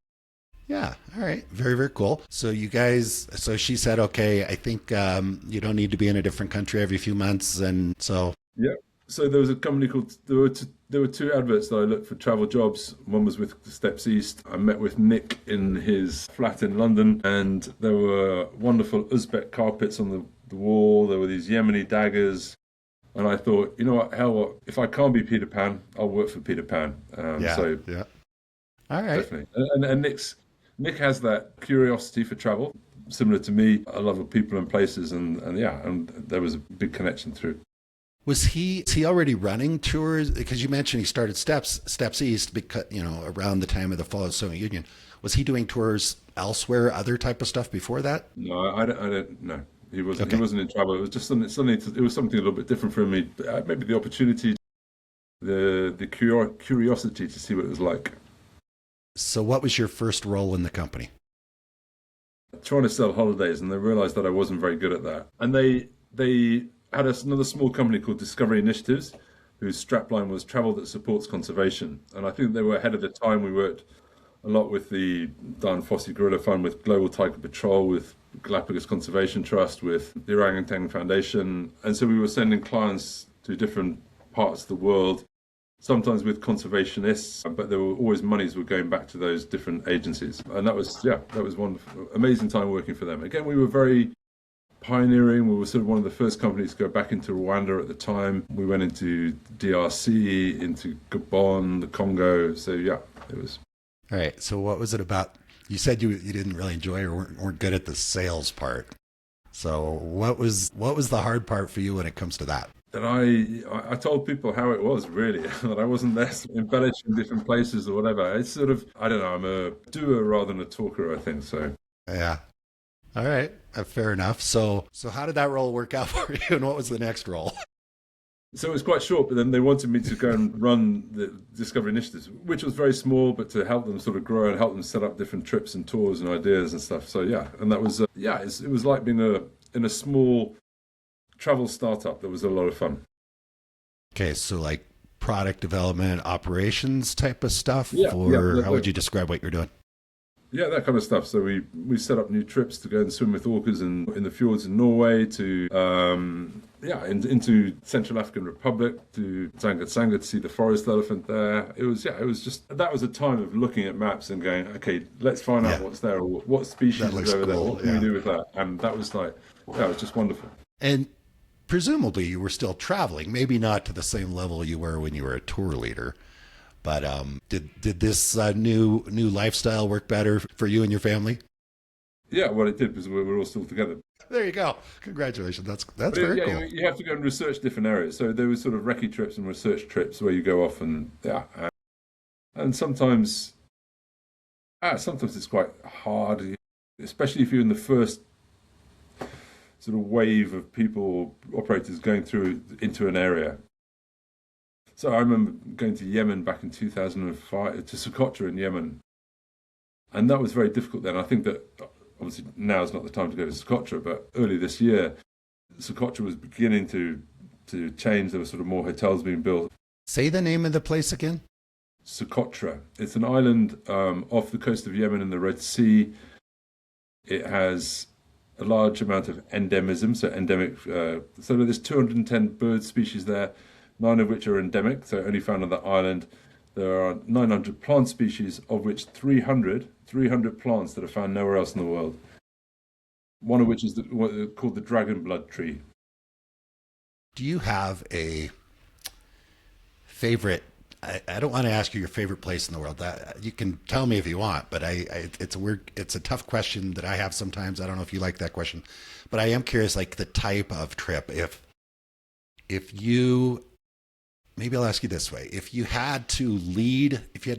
Yeah. All right. Very, very cool. So she said, "Okay, I think you don't need to be in a different country every few months," and so. Yeah. So there was a company called, there were two adverts that I looked for travel jobs. One was with Steps East. I met with Nick in his flat in London, and there were wonderful Uzbek carpets on the wall. There were these Yemeni daggers. And I thought, you know what, if I can't be Peter Pan, I'll work for Peter Pan. All right. Definitely. And Nick has that curiosity for travel, similar to me, a love of people and places, and there was a big connection through. Is he already running tours? Because you mentioned he started Steps East, because around the time of the fall of the Soviet Union. Was he doing tours elsewhere, other type of stuff before that? No, I don't know. He wasn't. Okay. He wasn't in travel. It was just something. It was something a little bit different for me. Maybe the opportunity, the curiosity to see what it was like. So what was your first role in the company? Trying to sell holidays, and they realised that I wasn't very good at that. And they had another small company called Discovery Initiatives, whose strapline was travel that supports conservation. And I think they were ahead of the time. We worked a lot with the Dian Fossey Gorilla Fund, with Global Tiger Patrol, with Galapagos Conservation Trust, with the Orangutan Foundation. And so we were sending clients to different parts of the world, sometimes with conservationists, but there were always monies were going back to those different agencies. And that was wonderful. Amazing time working for them. Again, we were very pioneering. We were sort of one of the first companies to go back into Rwanda at the time. We went into DRC, into Gabon, the Congo. So yeah, it was. All right. So what was it about? You said you didn't really enjoy or weren't good at the sales part. So what was the hard part for you when it comes to that? That I told people how it was, really, that I wasn't there embellishing different places or whatever. It's sort of, I don't know, I'm a doer rather than a talker, I think, so. Yeah. All right. Fair enough. So how did that role work out for you, and what was the next role? So it was quite short, but then they wanted me to go and run the Discovery Initiatives, which was very small, but to help them sort of grow and help them set up different trips and tours and ideas and stuff. So yeah, and that was, it was like being in a small travel startup. That was a lot of fun. Okay, so like product development, operations type of stuff, how would you describe what you're doing? Yeah, that kind of stuff. So we set up new trips to go and swim with orcas in the fjords in Norway, to into Central African Republic, to Zanga to see the forest elephant there. It was just, that was a time of looking at maps and going, okay, let's find out what's there, or what species is over there. What can we do with that? And that was it was just wonderful. And presumably you were still traveling, maybe not to the same level you were when you were a tour leader. But did this new lifestyle work better for you and your family? Yeah, well, it did, because we're all still together. There you go. Congratulations. That's very cool. You have to go and research different areas. So there was sort of recce trips and research trips where you go off and sometimes it's quite hard, especially if you're in the first sort of wave of people, operators going through into an area. So I remember going to Yemen back in 2005, to Socotra in Yemen. And that was very difficult then. I think that obviously now is not the time to go to Socotra, but early this year, Socotra was beginning to change. There were sort of more hotels being built. Say the name of the place again. Socotra. It's an island off the coast of Yemen in the Red Sea. It has a large amount of endemism, so endemic. So there's 210 bird species there, 9 of which are endemic, so only found on that island. There are 900 plant species, of which 300 plants that are found nowhere else in the world. One of which is called the dragon blood tree. Do you have a favorite? I don't want to ask you your favorite place in the world. You can tell me if you want, but it's a tough question that I have sometimes. I don't know if you like that question, but I am curious, like the type of trip. If you, maybe I'll ask you this way. If you had to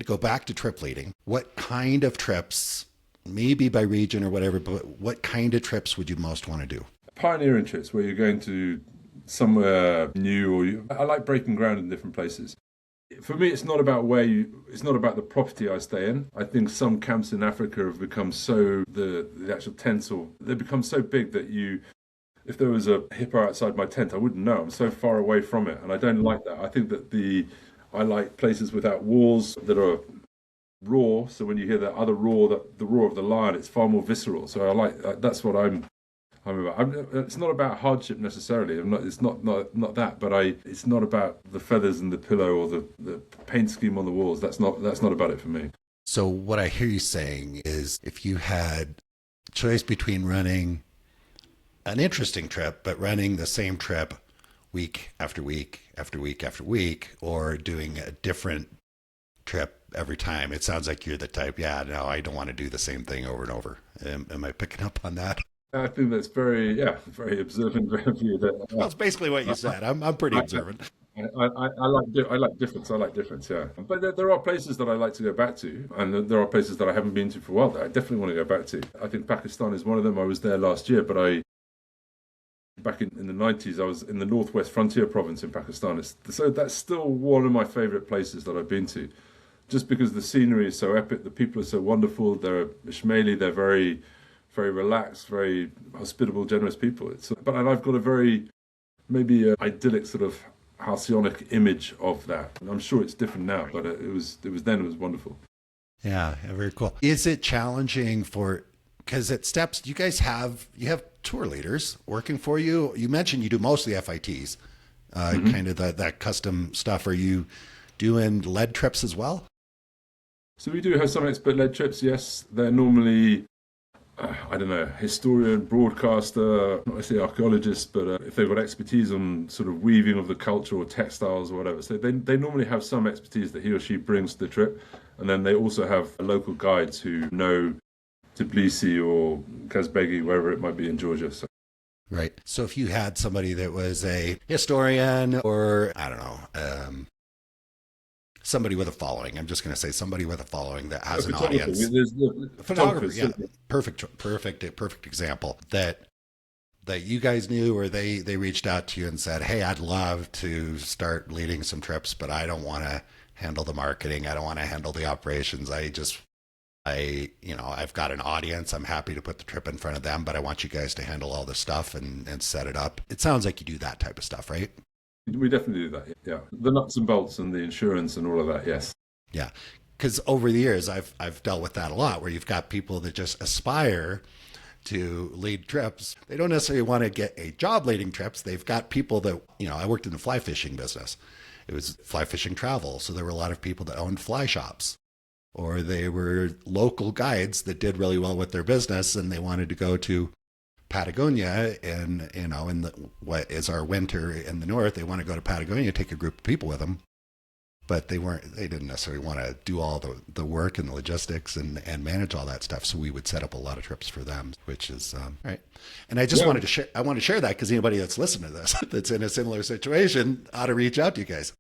go back to trip leading, what kind of trips, maybe by region or whatever, but what kind of trips would you most want to do? Pioneering trips where you're going to somewhere new, I like breaking ground in different places. For me, it's not about the property I stay in. I think some camps in Africa have become so, the actual tents, they've become so big that if there was a hippo outside my tent, I wouldn't know. I'm so far away from it, and I don't like that. I think that I like places without walls that are raw. So when you hear the roar of the lion, it's far more visceral. So I like that's what I'm about. It's not about hardship necessarily. It's not that. But it's not about the feathers and the pillow or the paint scheme on the walls. That's not about it for me. So what I hear you saying is, if you had choice between running an interesting trip, but running the same trip week after week after week after week, or doing a different trip every time. It sounds like you're the type, yeah, no, I don't want to do the same thing over and over. Am I picking up on that? I think that's very observant of you. Well, it's basically what you said. I'm pretty I, observant. I like difference. I like difference. Yeah, but there are places that I like to go back to, and there are places that I haven't been to for a while that I definitely want to go back to. I think Pakistan is one of them. I was there last year, but back in the 90s, I was in the Northwest Frontier province in Pakistan. So that's still one of my favourite places that I've been to, just because the scenery is so epic, the people are so wonderful. They're Ishmaeli. They're very, very relaxed, very hospitable, generous people. And I've got a very maybe idyllic sort of halcyonic image of that. And I'm sure it's different now, but it was then. It was wonderful. Yeah, very cool. Is it challenging because at Steps, you have tour leaders working for you? You mentioned you do mostly FITs, kind of that custom stuff. Are you doing lead trips as well? So we do have some expert-led trips, yes. They're normally, I don't know, historian, broadcaster, not necessarily archaeologist, but if they've got expertise on sort of weaving of the culture or textiles or whatever. So they normally have some expertise that he or she brings to the trip. And then they also have local guides who know Tbilisi or Kazbegi, wherever it might be in Georgia. So. Right. So if you had somebody that was a historian or, I don't know, somebody with a following, I'm just going to say somebody with a following that has an audience. Photographer, yeah. Perfect example that you guys knew, or they reached out to you and said, hey, I'd love to start leading some trips, but I don't want to handle the marketing. I don't want to handle the operations. I've got an audience. I'm happy to put the trip in front of them, but I want you guys to handle all the stuff and set it up. It sounds like you do that type of stuff, right? We definitely do that, yeah. The nuts and bolts and the insurance and all of that, yes. Yeah, because over the years, I've dealt with that a lot, where you've got people that just aspire to lead trips. They don't necessarily want to get a job leading trips. They've got people that, I worked in the fly fishing business. It was fly fishing travel. So there were a lot of people that owned fly shops, or they were local guides that did really well with their business, and they wanted to go to Patagonia in what is our winter in the north. They want to go to Patagonia, take a group of people with them, but they didn't necessarily want to do all the work and the logistics and manage all that stuff. So we would set up a lot of trips for them, which is right. And I just wanted to share. I want to share that because anybody that's listening to this that's in a similar situation ought to reach out to you guys.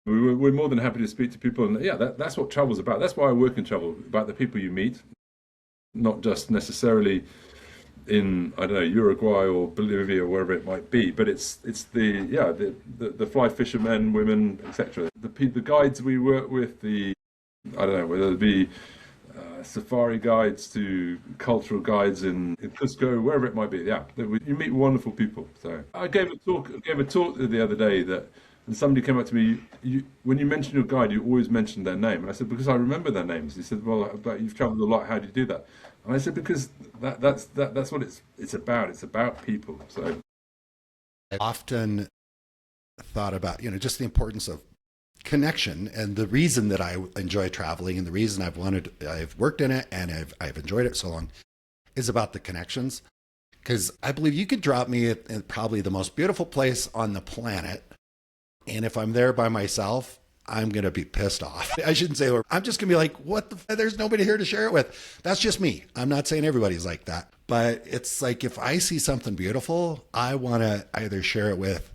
We're more than happy to speak to people, and that's what travel's about. That's why I work in travel, about the people you meet, not just necessarily in, I don't know, Uruguay or Bolivia or wherever it might be, but it's the fly fishermen, women, etc. The guides we work with, I don't know, whether it be safari guides to cultural guides in Cusco, wherever it might be. Yeah, you meet wonderful people. So I gave a talk the other day and somebody came up to me, when you mention your guide, you always mention their name. And I said, because I remember their names. He said, well, but you've traveled a lot, how do you do that? And I said, because that's what it's about. It's about people. So I often thought about, just the importance of connection, and the reason that I enjoy traveling and the reason I've worked in it and I've enjoyed it so long is about the connections. Because I believe you could drop me at probably the most beautiful place on the planet, and if I'm there by myself, I'm going to be pissed off. I shouldn't say, I'm just going to be like, there's nobody here to share it with. That's just me. I'm not saying everybody's like that. But it's like, if I see something beautiful, I want to either share it with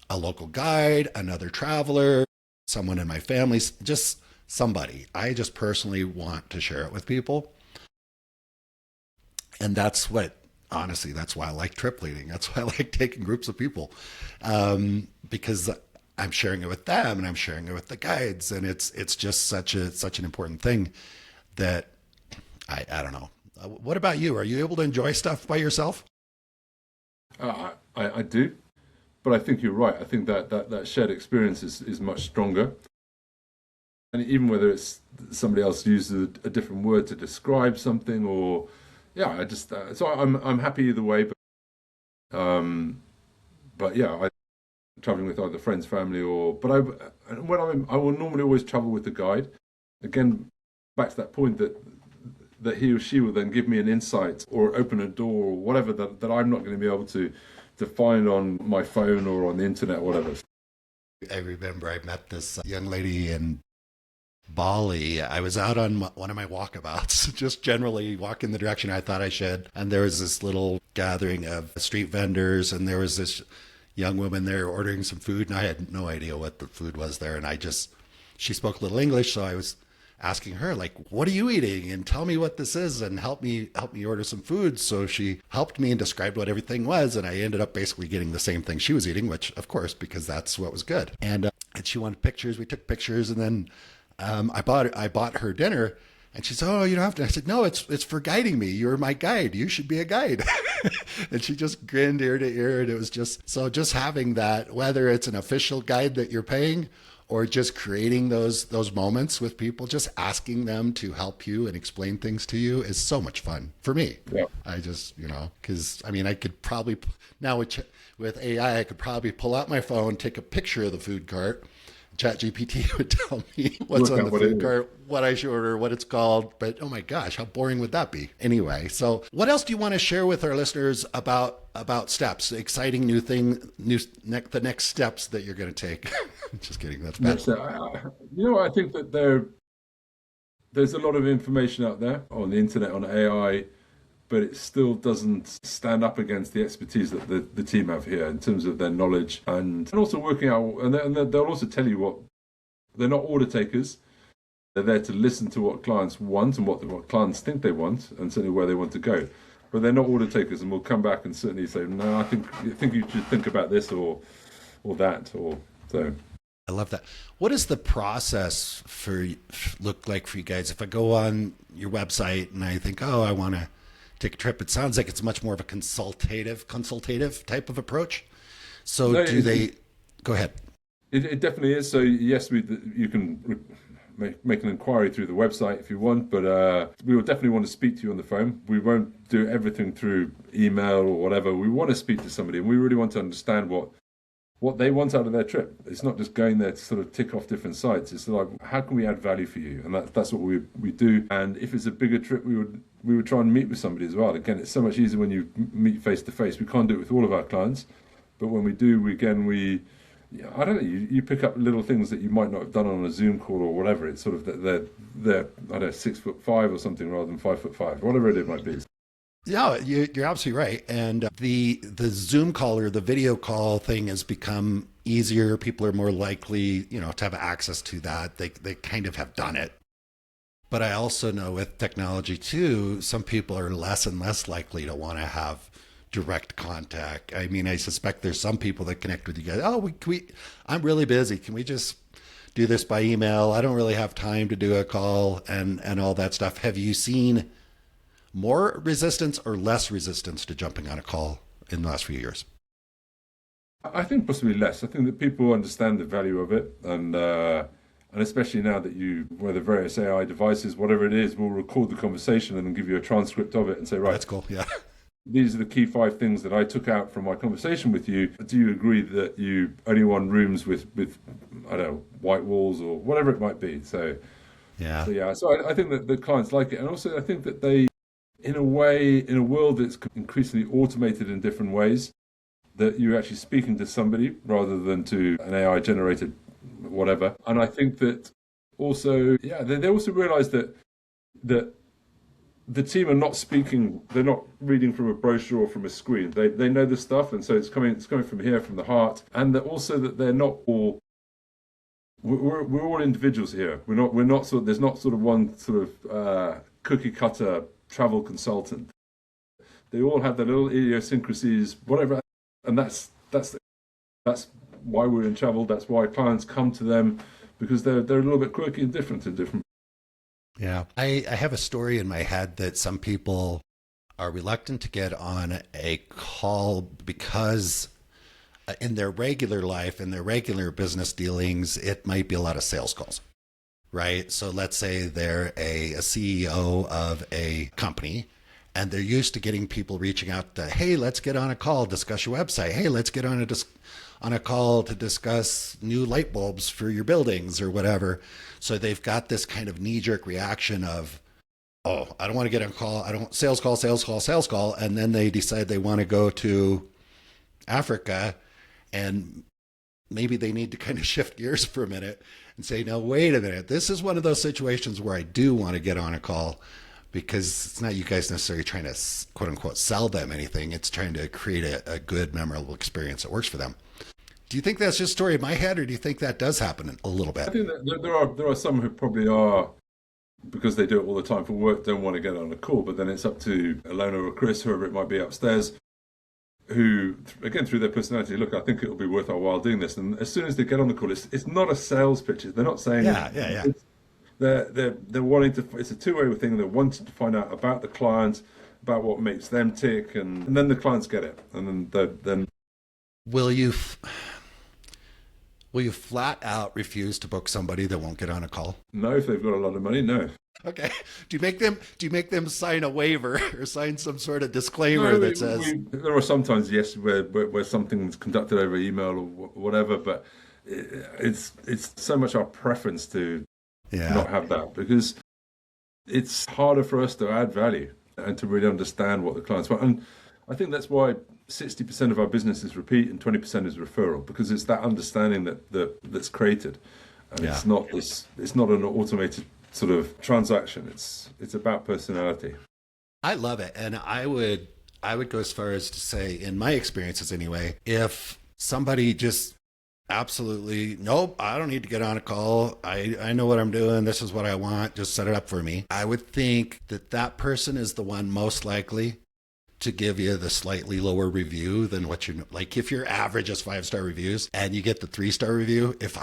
a local guide, another traveler, someone in my family, just somebody. I just personally want to share it with people. And that's that's why I like trip leading. That's why I like taking groups of people. Because I'm sharing it with them and I'm sharing it with the guides. And it's just such an important thing that I don't know. What about you? Are you able to enjoy stuff by yourself? I do, but I think you're right. I think that shared experience is much stronger. And even whether it's somebody else uses a different word to describe something, or so I'm happy either way. But yeah, traveling with either friends, family, I will normally always travel with the guide. Again, back to that point that he or she will then give me an insight or open a door or whatever that I'm not going to be able to find on my phone or on the internet or whatever. I remember I met this young lady in Bali. I was out on one of my walkabouts, just generally walking the direction I thought I should. And there was this little gathering of street vendors, and there was this young woman there ordering some food, and I had no idea what the food was there. And she spoke a little English, so I was asking her, like, what are you eating? And tell me what this is and help me order some food. So she helped me and described what everything was. And I ended up basically getting the same thing she was eating, which of course, because that's what was good. And she wanted pictures. We took pictures, and then I bought her dinner, and she said, "Oh, you don't have to." I said, "No, it's for guiding me. You're my guide. You should be a guide." And she just grinned ear to ear. And it was just having that, whether it's an official guide that you're paying or just creating those moments with people, just asking them to help you and explain things to you is so much fun for me. Yeah. I just, because I mean, I could probably now with AI, I could probably pull out my phone, take a picture of the food cart. ChatGPT would tell me what's on the food cart, what I should order, what it's called. But oh my gosh, how boring would that be? Anyway, so what else do you want to share with our listeners about steps, exciting new thing, the next steps that you're going to take? Just kidding. That's bad. I think that there's a lot of information out there on the internet on AI, but it still doesn't stand up against the expertise that the team have here in terms of their knowledge and also working out. And they'll also tell you what they're not order takers. They're there to listen to what clients want and what clients think they want, and certainly where they want to go. But they're not order takers, and we'll come back and certainly say, no, I think you should think about this or that or so. I love that. What does the process look like for you guys? If I go on your website and I think, oh, I want to take a trip, it sounds like it's much more of a consultative type of approach. So go ahead. It definitely is. So yes, you can make an inquiry through the website if you want, but we will definitely want to speak to you on the phone. We won't do everything through email or whatever. We want to speak to somebody, and we really want to understand what they want out of their trip. It's not just going there to sort of tick off different sites. It's like, how can we add value for you? And that's what we do. And if it's a bigger trip, we would try and meet with somebody as well. Again, it's so much easier when you meet face to face. We can't do it with all of our clients, but when we do, I don't know, you pick up little things that you might not have done on a Zoom call or whatever. It's sort of they're I don't know, 6'5" or something rather than 5'5", whatever it might be. Yeah, you're absolutely right. And the Zoom call or the video call thing has become easier. People are more likely, to have access to that. They kind of have done it. But I also know with technology too, some people are less and less likely to want to have direct contact. I mean, I suspect there's some people that connect with you guys. Oh, I'm really busy. Can we just do this by email? I don't really have time to do a call and all that stuff. Have you seen more resistance or less resistance to jumping on a call in the last few years? I think possibly less. I think that people understand the value of it, and especially now that where the various AI devices, whatever it is, will record the conversation and then give you a transcript of it and say, right, that's cool. Yeah. These are the key 5 things that I took out from my conversation with you. Do you agree that you only want rooms with I don't know, white walls or whatever it might be? So So I think that the clients like it, and also I think that they, in a world that's increasingly automated in different ways, that you're actually speaking to somebody rather than to an AI generated whatever. And I think that also, they also realize that the team are not speaking, they're not reading from a brochure or from a screen. They know the stuff, and so it's coming from here, from the heart. And that also that they're not all, we're all individuals here. We're not sort of, there's not sort of one sort of cookie cutter travel consultant. They all have their little idiosyncrasies, whatever, and that's why we're in travel. That's why clients come to them, because they're a little bit quirky and different. Yeah, I have a story in my head that some people are reluctant to get on a call because in their regular life, in their regular business dealings, it might be a lot of sales calls. Right. So let's say they're a CEO of a company, and they're used to getting people reaching out to, hey, let's get on a call, discuss your website. Hey, let's get on a call to discuss new light bulbs for your buildings or whatever. So they've got this kind of knee-jerk reaction of, oh, I don't want to get on a call. Sales call. And then they decide they want to go to Africa, and maybe they need to kind of shift gears for a minute and say, no, wait a minute. This is one of those situations where I do want to get on a call, because it's not you guys necessarily trying to quote unquote sell them anything. It's trying to create a good, memorable experience that works for them. Do you think that's just a story in my head, or do you think that does happen a little bit? I think that there are some who probably are, because they do it all the time for work, don't want to get on a call, but then it's up to Alona or Chris, whoever it might be upstairs, who, again, through their personality, look, I think it'll be worth our while doing this. And as soon as they get on the call, it's not a sales pitch. They're not saying... Yeah. They're wanting to... It's a two-way thing. They're wanting to find out about the client, about what makes them tick, and then the clients get it. And then Will you flat out refuse to book somebody that won't get on a call? No, if they've got a lot of money, no. Okay. Do you make them sign a waiver or sign some sort of disclaimer that says... there are sometimes, yes, where something's conducted over email or whatever, but it's so much our preference to not have that, because it's harder for us to add value and to really understand what the clients want. And I think that's why 60% of our business is repeat and 20% is referral, because it's that understanding that's created. And it's not an automated sort of transaction. It's about personality. I love it. And I would go as far as to say, in my experiences anyway, if somebody just absolutely, nope, I don't need to get on a call. I know what I'm doing. This is what I want. Just set it up for me. I would think that person is the one most likely to give you the slightly lower review than what you like. If your average is 5-star reviews and you get the 3-star review, if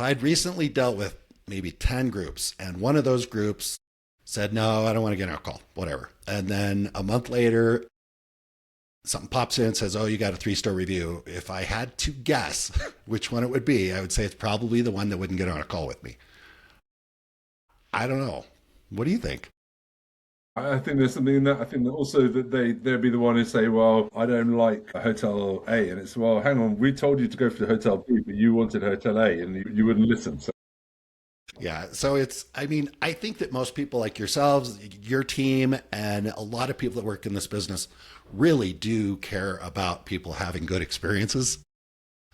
I'd recently dealt with maybe 10 groups and one of those groups said, no, I don't want to get on a call, whatever. And then a month later, something pops in and says, oh, you got a 3-star review. If I had to guess which one it would be, I would say it's probably the one that wouldn't get on a call with me. I don't know. What do you think? I think there's something in that. I think that also that they'd be the one who say, well, I don't like Hotel A. And it's, well, hang on, we told you to go for the Hotel B, but you wanted Hotel A and you wouldn't listen. So. Yeah. So I think that most people like yourselves, your team, and a lot of people that work in this business really do care about people having good experiences.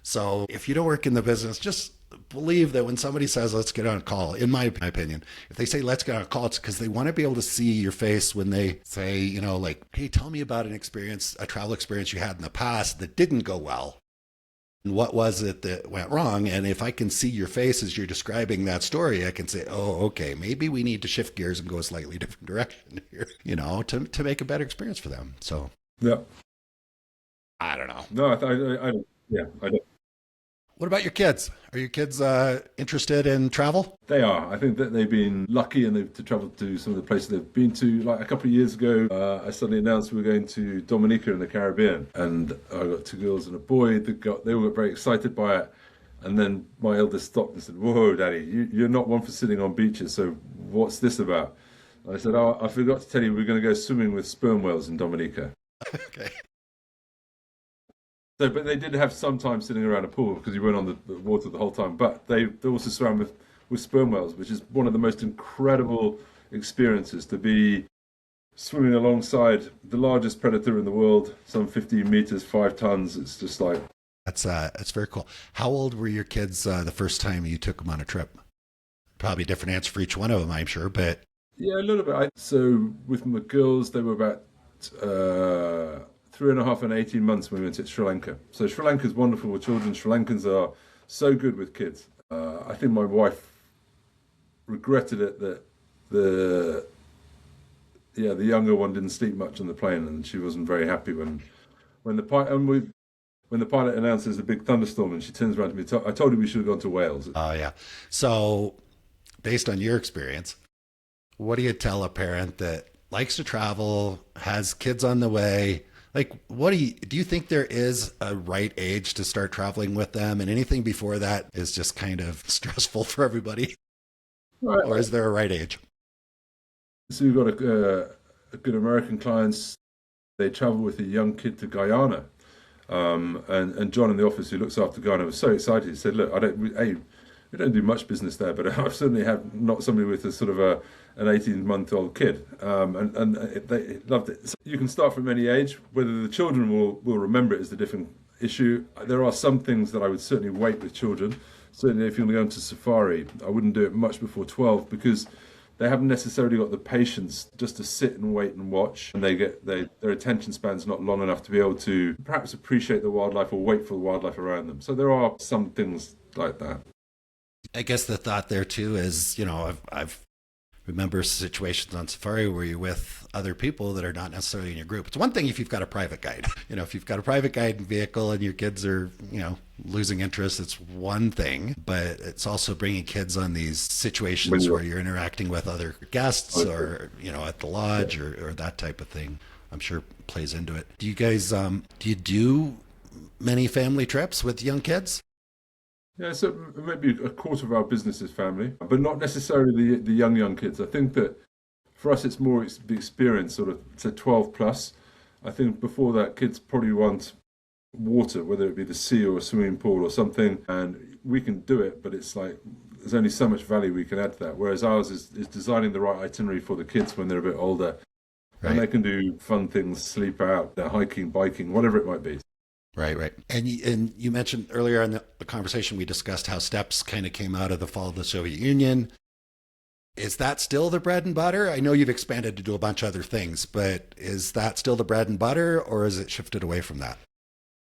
So if you don't work in the business, just believe that when somebody says, let's get on a call, in my opinion, if they say, let's get on a call, it's because they want to be able to see your face when they say, like, hey, tell me about a travel experience you had in the past that didn't go well. And what was it that went wrong? And if I can see your face as you're describing that story, I can say, oh, okay, maybe we need to shift gears and go a slightly different direction here, to make a better experience for them. So, yeah. I don't know. No, I don't. What about your kids? Are your kids interested in travel? They are. I think that they've been lucky and they've traveled to some of the places they've been to. Like a couple of years ago, I suddenly announced we were going to Dominica in the Caribbean, and I got 2 girls and a boy. They all got very excited by it. And then my eldest stopped and said, whoa, Daddy, you're not one for sitting on beaches, so what's this about? And I said, oh, I forgot to tell you, we're going to go swimming with sperm whales in Dominica. Okay. So, but they did have some time sitting around a pool because you weren't on the water the whole time. But they also swam with sperm whales, which is one of the most incredible experiences, to be swimming alongside the largest predator in the world, some 15 meters, 5 tons. It's just like... That's very cool. How old were your kids the first time you took them on a trip? Probably a different answer for each one of them, I'm sure, but... Yeah, a little bit. So with my girls, they were about... 3.5 and 18 months when we went to Sri Lanka. So Sri Lanka is wonderful with children. Sri Lankans are so good with kids. I think my wife regretted it that the younger one didn't sleep much on the plane, and she wasn't very happy when the pilot announces a big thunderstorm, and she turns around to me. I told her we should have gone to Wales. Oh yeah. So, based on your experience, what do you tell a parent that likes to travel, has kids on the way? Like, do you think there is a right age to start traveling with them, and anything before that is just kind of stressful for everybody? Right. Or is there a right age? So we've got a good American clients. They travel with a young kid to Guyana. And John in the office, who looks after Guyana, was so excited. He said, look, we don't do much business there, but I've certainly had not somebody with a sort of an 18-month-old kid, and they loved it. So you can start from any age. Whether the children will remember it is the different issue. There are some things that I would certainly wait with children. Certainly if you're going to go into safari, I wouldn't do it much before 12 because they haven't necessarily got the patience just to sit and wait and watch, and their attention span's not long enough to be able to perhaps appreciate the wildlife or wait for the wildlife around them. So there are some things like that. I guess the thought there too is, I've remember situations on safari where you're with other people that are not necessarily in your group. It's one thing if you've got a private guide. If you've got a private guide vehicle and your kids are, losing interest, it's one thing. But it's also bringing kids on these situations where you're interacting with other guests or, at the lodge or that type of thing. I'm sure plays into it. Do you guys, do you do many family trips with young kids? Yeah, so maybe a quarter of our business is family, but not necessarily the young kids. I think that for us, it's more the experience, sort of, it's a 12 plus. I think before that, kids probably want water, whether it be the sea or a swimming pool or something, and we can do it, but it's like, there's only so much value we can add to that. Whereas ours is designing the right itinerary for the kids when they're a bit older. Right. And they can do fun things, sleep out, hiking, biking, whatever it might be. Right. And you mentioned earlier in the conversation, we discussed how steps kind of came out of the fall of the Soviet Union. Is that still the bread and butter? I know you've expanded to do a bunch of other things, but is that still the bread and butter, or has it shifted away from that?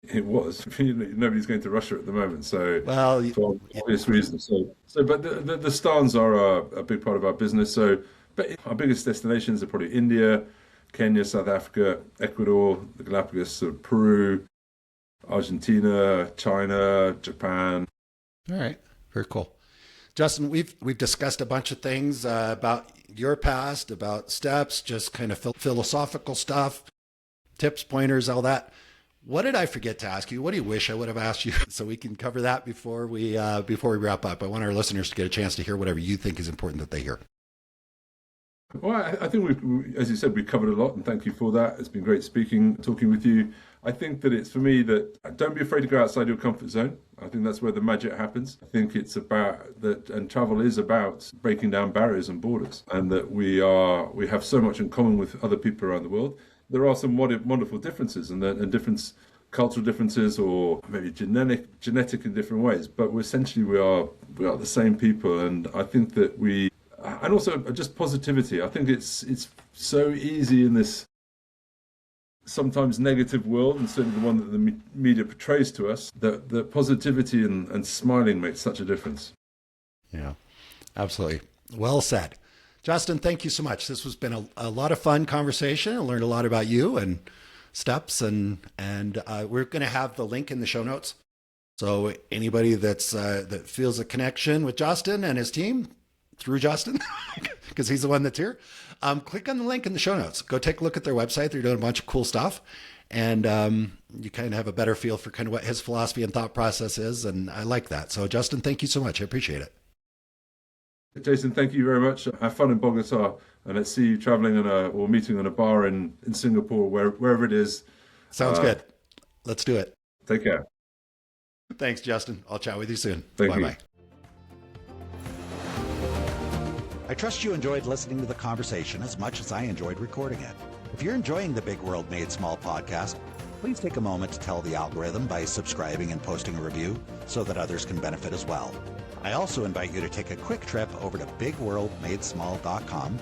It was. Nobody's going to Russia at the moment, so well, for obvious reasons. But the stans are a big part of our business. But our biggest destinations are probably India, Kenya, South Africa, Ecuador, the Galapagos, Peru, Argentina, China, Japan. All right. Very cool. Justin, we've discussed a bunch of things about your past, about steps, just kind of philosophical stuff, tips, pointers, all that. What did I forget to ask you? What do you wish I would have asked you so we can cover that before we wrap up? I want our listeners to get a chance to hear whatever you think is important that they hear. Well, I think we, as you said, we covered a lot, and thank you for that. It's been great talking with you. I think that it's for me that don't be afraid to go outside your comfort zone. I think that's where the magic happens. I think it's about that, and travel is about breaking down barriers and borders, and that we have so much in common with other people around the world. There are some wonderful differences and different cultural differences, or maybe genetic in different ways. But we are the same people, and I think that and also just positivity. I think it's so easy in this sometimes negative world, and certainly the one that the media portrays to us, that positivity and smiling makes such a difference. Yeah, absolutely. Well said. Justin, thank you so much. This has been a lot of fun conversation. I learned a lot about you and steps, and we're going to have the link in the show notes. So anybody that feels a connection with Justin and his team through Justin, because he's the one that's here, click on the link in the show notes. Go take a look at their website. They're doing a bunch of cool stuff, and you kind of have a better feel for kind of what his philosophy and thought process is, and I like that. So Justin, thank you so much. I appreciate it. Jason, thank you very much. Have fun in Bogota, and let's see you traveling or meeting on a bar in Singapore, wherever it is. Sounds good. Let's do it. Take care. Thanks, Justin. I'll chat with you soon. Bye-bye. I trust you enjoyed listening to the conversation as much as I enjoyed recording it. If you're enjoying the Big World Made Small podcast, please take a moment to tell the algorithm by subscribing and posting a review so that others can benefit as well. I also invite you to take a quick trip over to bigworldmadesmall.com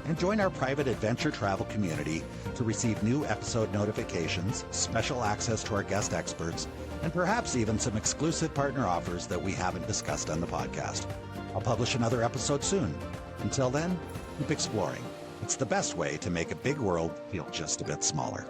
and join our private adventure travel community to receive new episode notifications, special access to our guest experts, and perhaps even some exclusive partner offers that we haven't discussed on the podcast. I'll publish another episode soon. Until then, keep exploring. It's the best way to make a big world feel just a bit smaller.